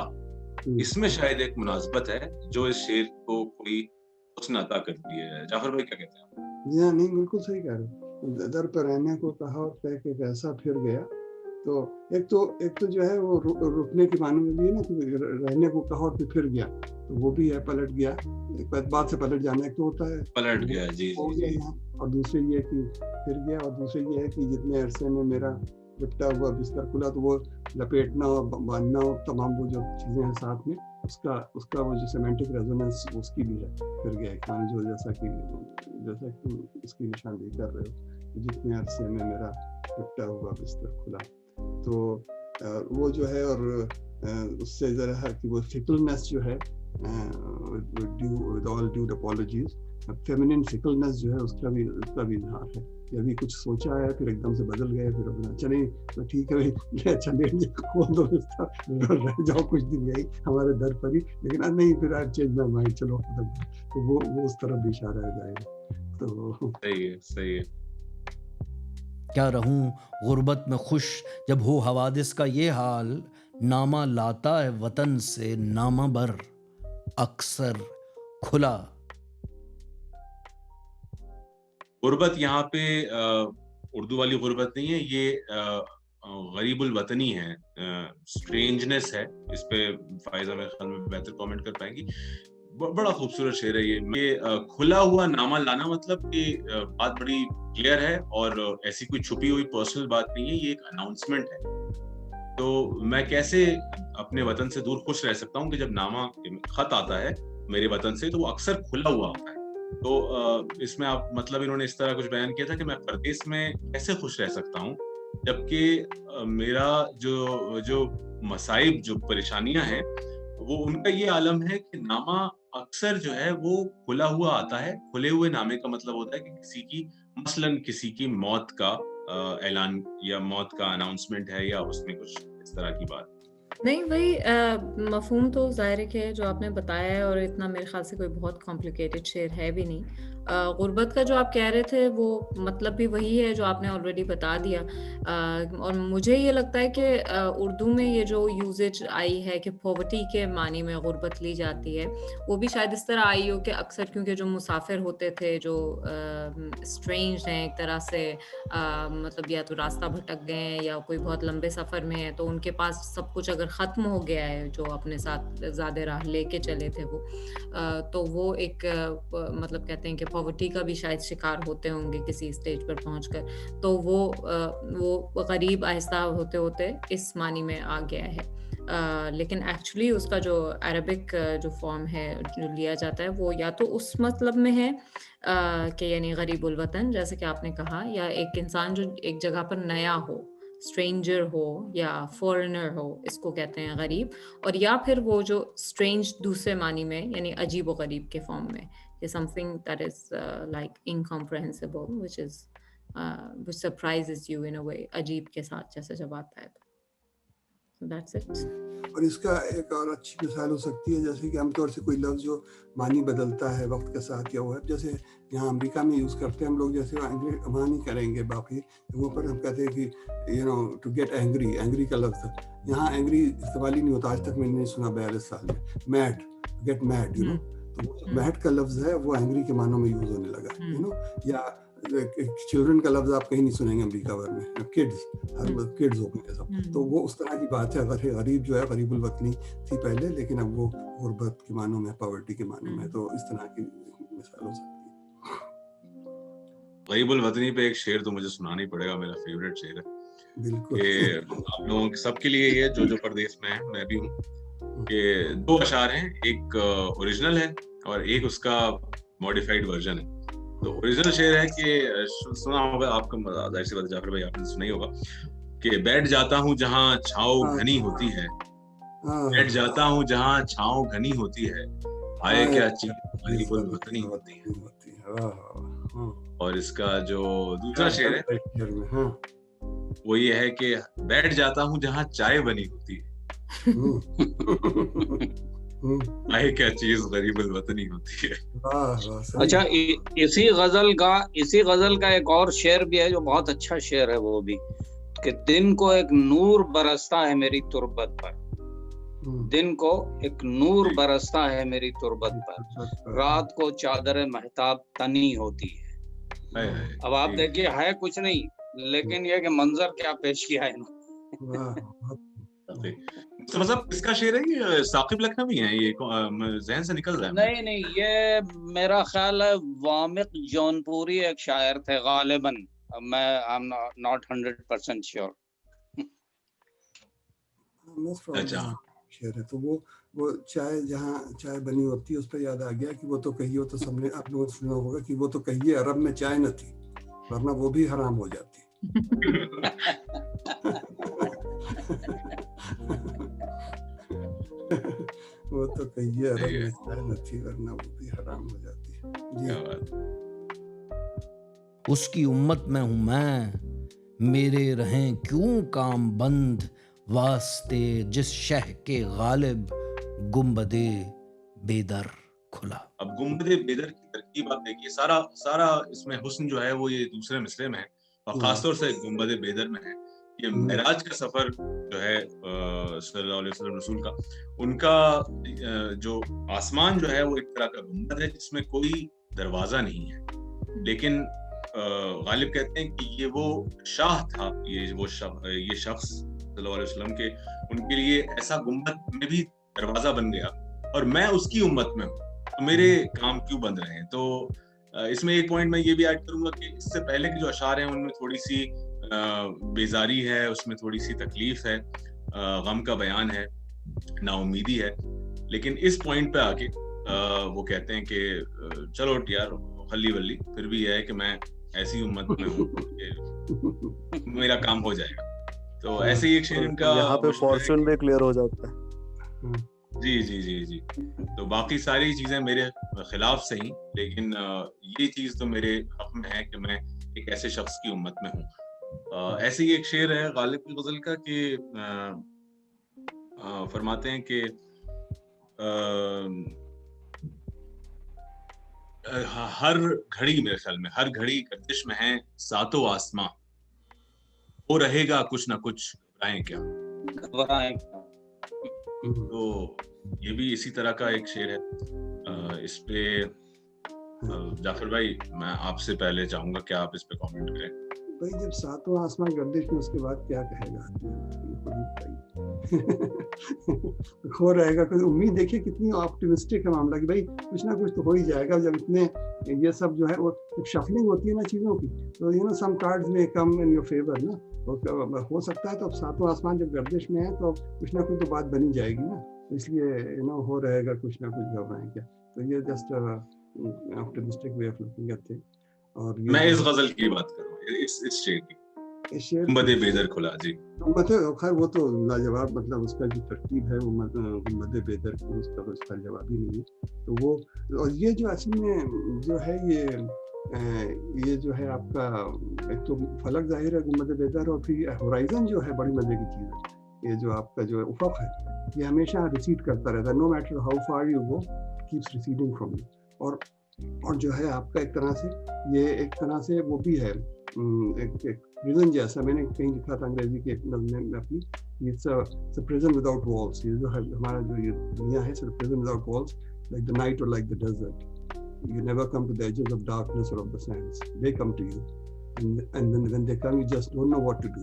Speaker 2: इसमें शायद एक मुनासबत है जो इस शेर को कोई हुस्न अता करती है। जाफर भाई क्या कहते हैं?
Speaker 3: नहीं बिल्कुल सही कह रहे हो, दर पर रहने को कहा और कह के कैसा फिर गया तो एक तो जो है वो रुकने के मानों में भी है ना, कि रहने को कहा और फिर गया, तो वो भी है पलट गया। एक बात से पलट जाना एक तो होता है,
Speaker 2: पलट गया, जी
Speaker 3: हो
Speaker 2: जी
Speaker 3: गया
Speaker 2: जी।
Speaker 3: यहाँ, और दूसरे ये है कि फिर गया, और दूसरे ये है कि जितने अरसे में मेरा लिपटा हुआ बिस्तर खुला, तो वो लपेटना और बांधना और तमाम वो जो चीजें हैं साथ में, उसका वो जो सेमेंटिक रेजोनेंस उसकी भी है फिर गया कि माने जो जैसा कि इसकी निशानदेही कर रहे हो, जितने अरसे में मेरा लिपटा हुआ बिस्तर खुला, तो वो जो है, और उससे जरा है कि वो फिकलनेस जो है, with all due apologies, feminine fickleness जो है उसका भी इजहार है कि अभी कुछ सोचा है, फिर एकदम से बदल गए, फिर अपना चले तो ठीक है भाई, चले खोल दो रह जाओ कुछ दिन यही हमारे दर पर ही, लेकिन नहीं फिर आज चेंज माय माइंड, चलो तो वो उस तरफ भी इशारा है जाएगा। तो
Speaker 2: सही है।
Speaker 1: क्या रहूं गुर्बत में खुश जब हो हवादिस का ये हाल, नामा लाता है वतन से नामा बर अक्सर खुला।
Speaker 2: गुर्बत यहाँ पे उर्दू वाली गुर्बत नहीं है, ये गरीबुल वतनी है, स्ट्रेंजनेस है। इस पे फायजा मेरे ख्याल में बेहतर कमेंट कर पाएंगी। बड़ा खूबसूरत शेर है ये खुला हुआ नामा लाना, मतलब कि बात बड़ी क्लियर है और ऐसी कोई छुपी हुई पर्सनल बात नहीं है, ये एक अनाउंसमेंट है। तो मैं कैसे अपने वतन से दूर खुश रह सकता हूँ कि जब नामा खत आता है मेरे वतन से तो वो अक्सर खुला हुआ होता है। तो इसमें आप मतलब इन्होंने इस तरह कुछ बयान किया था कि मैं परदेश में कैसे खुश रह सकता हूँ, जबकि मेरा जो मसाइब, जो परेशानियां हैं, वो उनका ये आलम है कि नामा अक्सर जो है वो खुला हुआ आता है। खुले हुए नामे का मतलब होता है कि किसी की, मसलन किसी की मौत का ऐलान या मौत का अनाउंसमेंट है, या उसमें कुछ इस तरह की बात।
Speaker 4: नहीं, वही मफहूम तो ज़ाहिर है कि जो आपने बताया है, और इतना मेरे ख्याल से कोई बहुत कॉम्प्लिकेटेड शेर है भी नहीं। गुर्बत का जो आप कह रहे थे वो मतलब भी वही है जो आपने ऑलरेडी बता दिया। और मुझे ये लगता है कि उर्दू में ये जो यूजेज आई है कि पॉवर्टी के मानी में गुर्बत ली जाती है, वो भी शायद इस तरह आई हो कि अक्सर क्योंकि जो मुसाफिर होते थे, जो स्ट्रेंज हैं एक तरह से, मतलब या तो रास्ता भटक गए हैं या कोई बहुत लंबे सफ़र में है, तो उनके पास सब कुछ अगर ख़त्म हो गया है जो अपने साथ ज़्यादा राह लेके चले थे वो, तो वो एक मतलब कहते हैं कि पॉवर्टी का भी शायद शिकार होते होंगे किसी स्टेज पर पहुंचकर, तो वो गरीब आहिस्ता होते होते इस मानी में आ गया है। लेकिन एक्चुअली उसका जो अरबिक जो फॉर्म है जो लिया जाता है वो या तो उस मतलब में है कि यानी गरीबुल वतन जैसे कि आपने कहा, या एक इंसान जो एक जगह पर नया हो, स्ट्रेंजर हो या फॉरेनर हो, इसको कहते हैं गरीब। और या फिर वो जो स्ट्रेंज दूसरे मानी में यानी अजीब व गरीब के फॉर्म में, कि something that is like incomprehensible, which surprises you in a way, अजीब के साथ जैसे जब आता है। That's it.
Speaker 3: और इसका एक और अच्छी मिसाल हो सकती है, जैसे कि आमतौर से कोई लफ्ज़ जो मानी बदलता है वक्त के साथ, या वो है जैसे यहाँ अमेरिका में यूज़ करते हैं हम लोग, जैसे वहाँ नहीं करेंगे, बाकी जगहों पर हम कहते हैं कि टू गेट एंग्री का लफ्ज़ है, यहाँ एंग्री इस्तेमाल ही नहीं होता, आज तक मैंने नहीं सुना 42 साल में। मैड, गेट मैड, तो मैड का लफ्ज़ है वो एंग्री के मानों में यूज़ होने लगा, या चिल्ड्रन का लफ्ज़ आप कहीं नहीं सुनेंगे अमेरिका भर में, किड्स हो गए सब, तो वो उस तरह की बात है। गरीब जो है गरीबुल वतनी थी पहले, लेकिन अब वो गुर्बत के मानों में, पॉवर्टी के मानों में, तो इस तरह की मिसाल हो सकती है।
Speaker 2: गरीबुल वतनी पे एक शेर तो मुझे सुनाना ही पड़ेगा, मेरा फेवरेट शेर है।
Speaker 3: बिल्कुल,
Speaker 2: आप लोगों के सबके लिए ये जो परदेश में है, मैं भी हूँ, कि 2 अशार हैं, एक ओरिजिनल है और एक उसका मॉडिफाइड वर्जन है। तो ओरिजिनल शेर है कि सुना होगा आपका, जाहिर सी बात जाफर भाई आपने सुना ही होगा, कि बैठ जाता हूँ जहाँ छाँव घनी होती है, बैठ जाता हूँ जहाँ छाँव घनी होती है, आए क्या चीज गरीबुल वतनी होती है। और इसका जो दूसरा शेर है वो ये है कि बैठ जाता हूँ जहाँ चाय बनी होती है, आए क्या चीज गरीबुल वतनी होती है।
Speaker 5: अच्छा, इसी गजल का एक और शेर भी है जो बहुत अच्छा शेर है, वो भी कि दिन को एक नूर बरसता है मेरी तुरबत पर, दिन को एक नूर बरसता है मेरी तुरबत पर, रात को चादर महताब तनी होती है। अब आप देखिए, है कुछ नहीं, लेकिन ये कि मंजर क्या पेश किया है ना,
Speaker 3: वाह बहुत
Speaker 2: मुस्तफा साहब किसका शेर है ये? साकिब लखनवी है ये? जहन से निकल रहा है।
Speaker 5: नहीं नहीं, ये मेरा ख्याल है वामिक जौनपुरी एक शायर थे गालिबन, मैं आई एम नॉट 100% श्योर।
Speaker 2: अच्छा।
Speaker 3: शेर है तो वो चाय जहाँ चाय बनी होती है उस पर याद आ गया कि वो तो कहिए, तो सबने आप लोगों ने सुना होगा कि वो तो कहिए अरब में चाय न थी वरना वो भी हराम हो जाती। वो तो कहिए अरब में चाय न थी वरना वो भी हराम हो जाती।
Speaker 2: क्या बात।
Speaker 1: उसकी उम्मत में हूं मैं, मेरे रहें क्यों काम बंद, वास्ते जिस शह के गालिब गुंबदे बेदर खुला।
Speaker 2: अब गुंबदे बेदर की तरकीब आप देखिए, सारा इसमें हुस्न जो है वो ये दूसरे मिसरे में है, और खासतौर से गुंबदे बेदर में है। ये मेराज का सफर जो है सल्लल्लाहु अलैहि वसल्लम रसूल का, उनका जो आसमान जो है वो एक तरह का गुंबद है जिसमें कोई दरवाजा नहीं है, लेकिन गालिब कहते हैं कि ये वो शाह था, ये शख्स सल्लल्लाहु अलैहि वसल्लम के, उनके लिए ऐसा गुंबद में भी दरवाजा बन गया, और मैं उसकी उम्मत में हूँ, तो मेरे काम क्यों बंद रहे हैं। तो इसमें एक पॉइंट मैं ये भी ऐड करूंगा कि इससे पहले के जो अशार हैं उनमें थोड़ी सी बेजारी है, उसमें थोड़ी सी तकलीफ है, गम का बयान है, नाउमीदी है, लेकिन इस पॉइंट पे आके वो कहते हैं कि चलो यार खली वल्ली, फिर भी यह है कि मैं ऐसी उम्मत में हूँ कि मेरा काम हो जाएगा। तो ऐसे ही एक शेर इनका
Speaker 8: यहाँ पे फॉर्च्यून भी क्लियर हो जाता है।
Speaker 2: जी जी जी जी। तो बाकी सारी चीजें मेरे खिलाफ सही, लेकिन ये चीज तो मेरे हक में है कि मैं एक ऐसे शख्स की उम्मत में हूँ। ऐसे ही एक शेर है गालिब की गजल का कि फरमाते हैं कि हर घड़ी, मेरे ख्याल में हर घड़ी गर्दिश में है सातों आसमां, वो रहेगा कुछ ना कुछ घबराएं क्या। तो ये भी इसी तरह का एक शेर है। इस पे जाफर भाई मैं आपसे पहले चाहूंगा कि आप इस पे कमेंट करें।
Speaker 3: भाई जब सातों आसमान गर्दिश में, उसके बाद क्या कहेगा हो रहेगा कोई उम्मीद। देखिए कितनी ऑप्टिमिस्टिक है मामला कि भाई कुछ ना कुछ तो हो ही जाएगा। जब इतने ये सब जो है वो शफलिंग होती है ना चीजों की, तो यू नो सम कार्ड्स में कम इन योर फेवर ना, हो सकता है। तो अब सातों आसमान जब गर्दिश में है तो कुछ ना कुछ तो बात बनी जाएगी ना, तो इसलिए यू नो हो रहेगा कुछ ना कुछ, घबराएं क्या। तो ये just optimistic way of looking at things. और
Speaker 2: मैं इस गजल की बात करूं, इस शेर की, गुंबदे बेदर खुला जी।
Speaker 3: मतलब खैर वो तो लाजवाब, मतलब उसका जो तरकीब है वो गुंबदे बेदर की, उसका तो इसका जवाब ही नहीं है। तो वो, और ये जो असल में जो है ये जो है आपका, एक तो फलक जाहिर है गुंबदे बेदर, और फिर होराइजन जो है बड़ी मजे की चीज़ है। ये जो आपका जो उफक है ये हमेशा रिसीड करता रहता है, no matter how far you go, keeps receding from you. और जो है आपका एक तरह से ये एक तरह से वो भी है एक प्रिजन जैसा, मैंने कहीं लिखा था अंग्रेजी के लफ्ज़ में अपनी, it's a prison without walls. ये जो है हमारा जो ये दुनिया है, it's a prison without walls, like the night और like the desert, you never come to the edges of darkness or of the sands, they come to you, and when they come you just don't know what to do.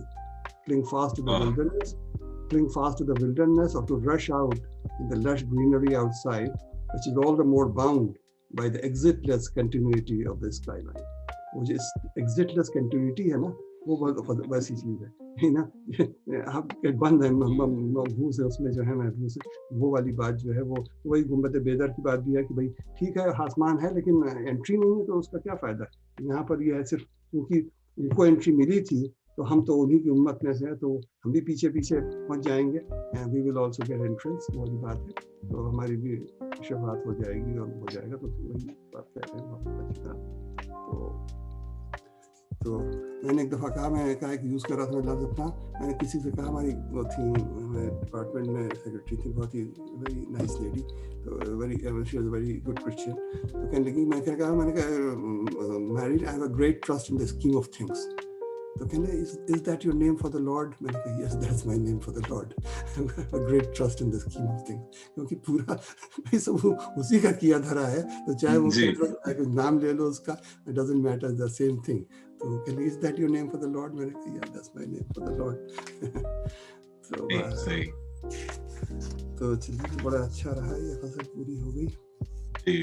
Speaker 3: Cling fast to the wilderness, cling fast to the wilderness, or to rush out in the lush greenery outside, which is all the more bound by the exitless continuity of the skyline. वो जो exitless continuity है ना, वो वैसी चीज़ है ना। आप बंद है महबूस है, उसमें जो है महबूस है, वो वाली बात जो है वो, तो वही गुंबद बेदर की बात भी है कि भाई ठीक है आसमान है लेकिन एंट्री नहीं है, तो उसका क्या फ़ायदा। यहाँ पर ये है सिर्फ क्योंकि उनको एंट्री मिली थी तो हम तो उन्हीं की उम्मत में से हैं, तो हम भी पीछे पीछे पहुँच जाएंगे, we will also get entrance, वो वाली बात है। तो हमारी भी शफात हो जाएगी और हो जाएगा, तो वही बात कह रहे हैं बहुत अच्छी तरह। तो मैंने एक दफ़ा कहा, मैंने कहा कि यूज़ कर रहा था लफ्ज़ अपना, मैंने किसी से कहा, हमारी वो थी डिपार्टमेंट में सेक्रेटरी थी, बहुत ही वेरी नाइस लेडी, तो she was very good Christian. तो कहने लगी, मैंने कहा married, I have a great trust in the scheme of things, تو کہنے is that your name for the Lord؟ میں نے کہا yes, that's my name for the Lord. A great trust in the scheme of things. کیونکہ پورا سب اسی کا کیا دھرا ہے، تو چاہے وہ نام لے لو اس کا، it doesn't matter, the same thing. تو کہنے is that your name for the Lord؟ میں نے کہا yeah, that's my name for the Lord. تو چلیے بڑا اچھا رہا، یہ فصل پوری ہو گئی.
Speaker 2: جی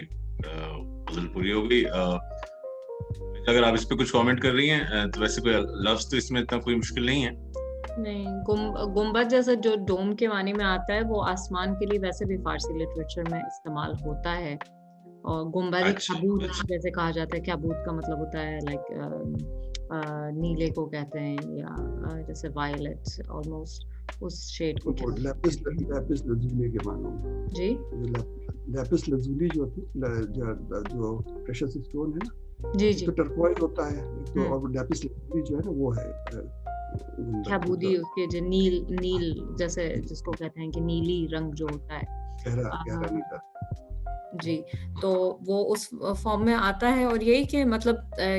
Speaker 2: فصل پوری ہو گئی. اگر آپ اس پہ کچھ کامنٹ کر رہی ہیں تو ویسے کوئی لفظ تو اس میں اتنا کوئی مشکل نہیں ہے.
Speaker 4: نہیں، گنبد جیسا جو ڈوم کے معنی میں آتا ہے وہ آسمان کے لیے ویسے بھی فارسی لٹریچر میں استعمال ہوتا ہے. اور گنبد کبوت جیسے کہا جاتا ہے، کبوت کا مطلب ہوتا ہے لائک نیلے کو کہتے ہیں، یا جیسے وائلٹ آلموسٹ اس شیڈ کو.
Speaker 3: لیپس لازولی کے معنی میں
Speaker 4: جی
Speaker 3: لیپس لازولی جو جو پریشس اسٹون ہے نا،
Speaker 4: جی جی
Speaker 3: تو ٹرکوائز ہوتا ہے، تو اور لیپس لازولی جو ہے نا وہ ہے
Speaker 4: کبودی، اس کے جو نیل جیسے جس کو کہتے ہیں کہ نیلی رنگ جو ہوتا ہے
Speaker 3: گہرا نیلا.
Speaker 4: جی، تو وہ اس فارم میں آتا ہے. اور یہی کہ مطلب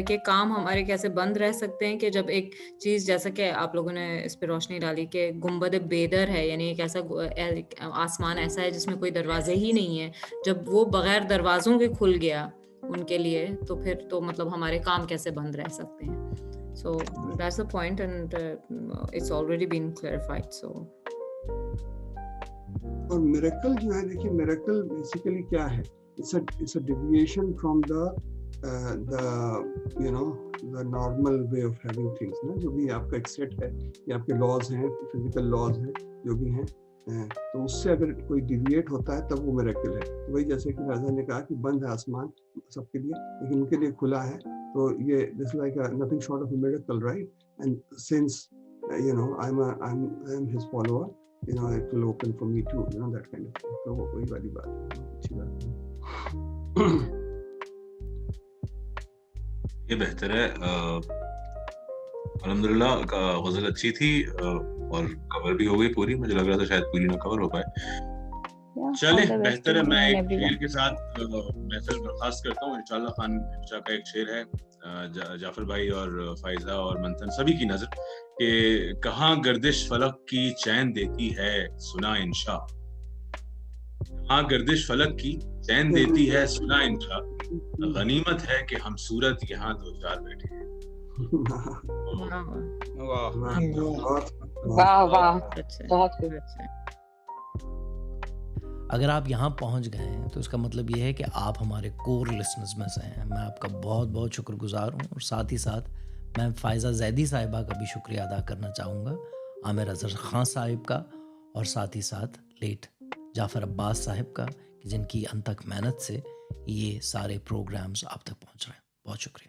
Speaker 4: کہ کام ہمارے کیسے بند رہ سکتے ہیں کہ جب ایک چیز جیسا کہ آپ لوگوں نے اس پہ روشنی ڈالی کہ گنبد بیدر ہے، یعنی ایک ایسا آسمان ایسا ہے جس میں کوئی دروازے ہی نہیں ہے، جب وہ بغیر دروازوں کے کھل گیا ان کے لیے، تو پھر تو مطلب ہمارے کام کیسے بند رہ سکتے ہیں. So that's the point, and it's already been clarified. So
Speaker 3: اور میریکل جو ہے، دیکھیے میریکل بیسیکلی کیا ہے؟ it's a deviation from the you know the normal way of having things نا. جو بھی آپ کا ایک سیٹ ہے یا آپ کے لاز ہیں، فزیکل لاز ہیں جو بھی ہیں، تو اس سے اگر کوئی ڈیویٹ ہوتا ہے تب وہ میریکل ہے. وہی جیسے کہ راجا نے کہا کہ بند ہے آسمان سب کے لیے لیکن ان کے لیے کھلا ہے، تو یہ this like nothing short of a miracle, right? And since you know I'm his follower, you know it will open for me too, you know, that kind of thing. تو وہی والی بات ہے، اچھی بات ہے.
Speaker 2: یہ بہتر ہے. الحمدللہ غزل اچھی تھی اور کور بھی ہو گئی پوری. مجھے لگ رہا تھا شاید پوری نہ کور ہو پائے. چلے بہتر ہے. میں ایک شعر کے ساتھ محفل برخاست کرتا ہوں. انشاءاللہ خان شاہ کا ایک شعر ہے جعفر بھائی اور فائزہ اور منتن سبھی کی نظر، کہ کہاں گردش فلک کی چین دیتی ہے سنا انشاء، کہاں گردش فلک کی چین دیتی ہے سنا انشاء، غنیمت ہے کہ ہم صورت یہاں دو چار بیٹھے ہیں.
Speaker 7: واہ واہ، بہت خوب.
Speaker 1: اگر آپ یہاں پہنچ گئے ہیں تو اس کا مطلب یہ ہے کہ آپ ہمارے کور لسنرز میں سے ہیں. میں آپ کا بہت بہت شکر گزار ہوں. اور ساتھ ہی ساتھ میں فائزہ زیدی صاحبہ کا بھی شکریہ ادا کرنا چاہوں گا، عامر اظہر خان صاحب کا، اور ساتھ ہی ساتھ لیٹ جعفر عباس صاحب کا، کہ جن کی انتھک محنت سے یہ سارے پروگرامز آپ تک پہنچ رہے ہیں. بہت شکریہ.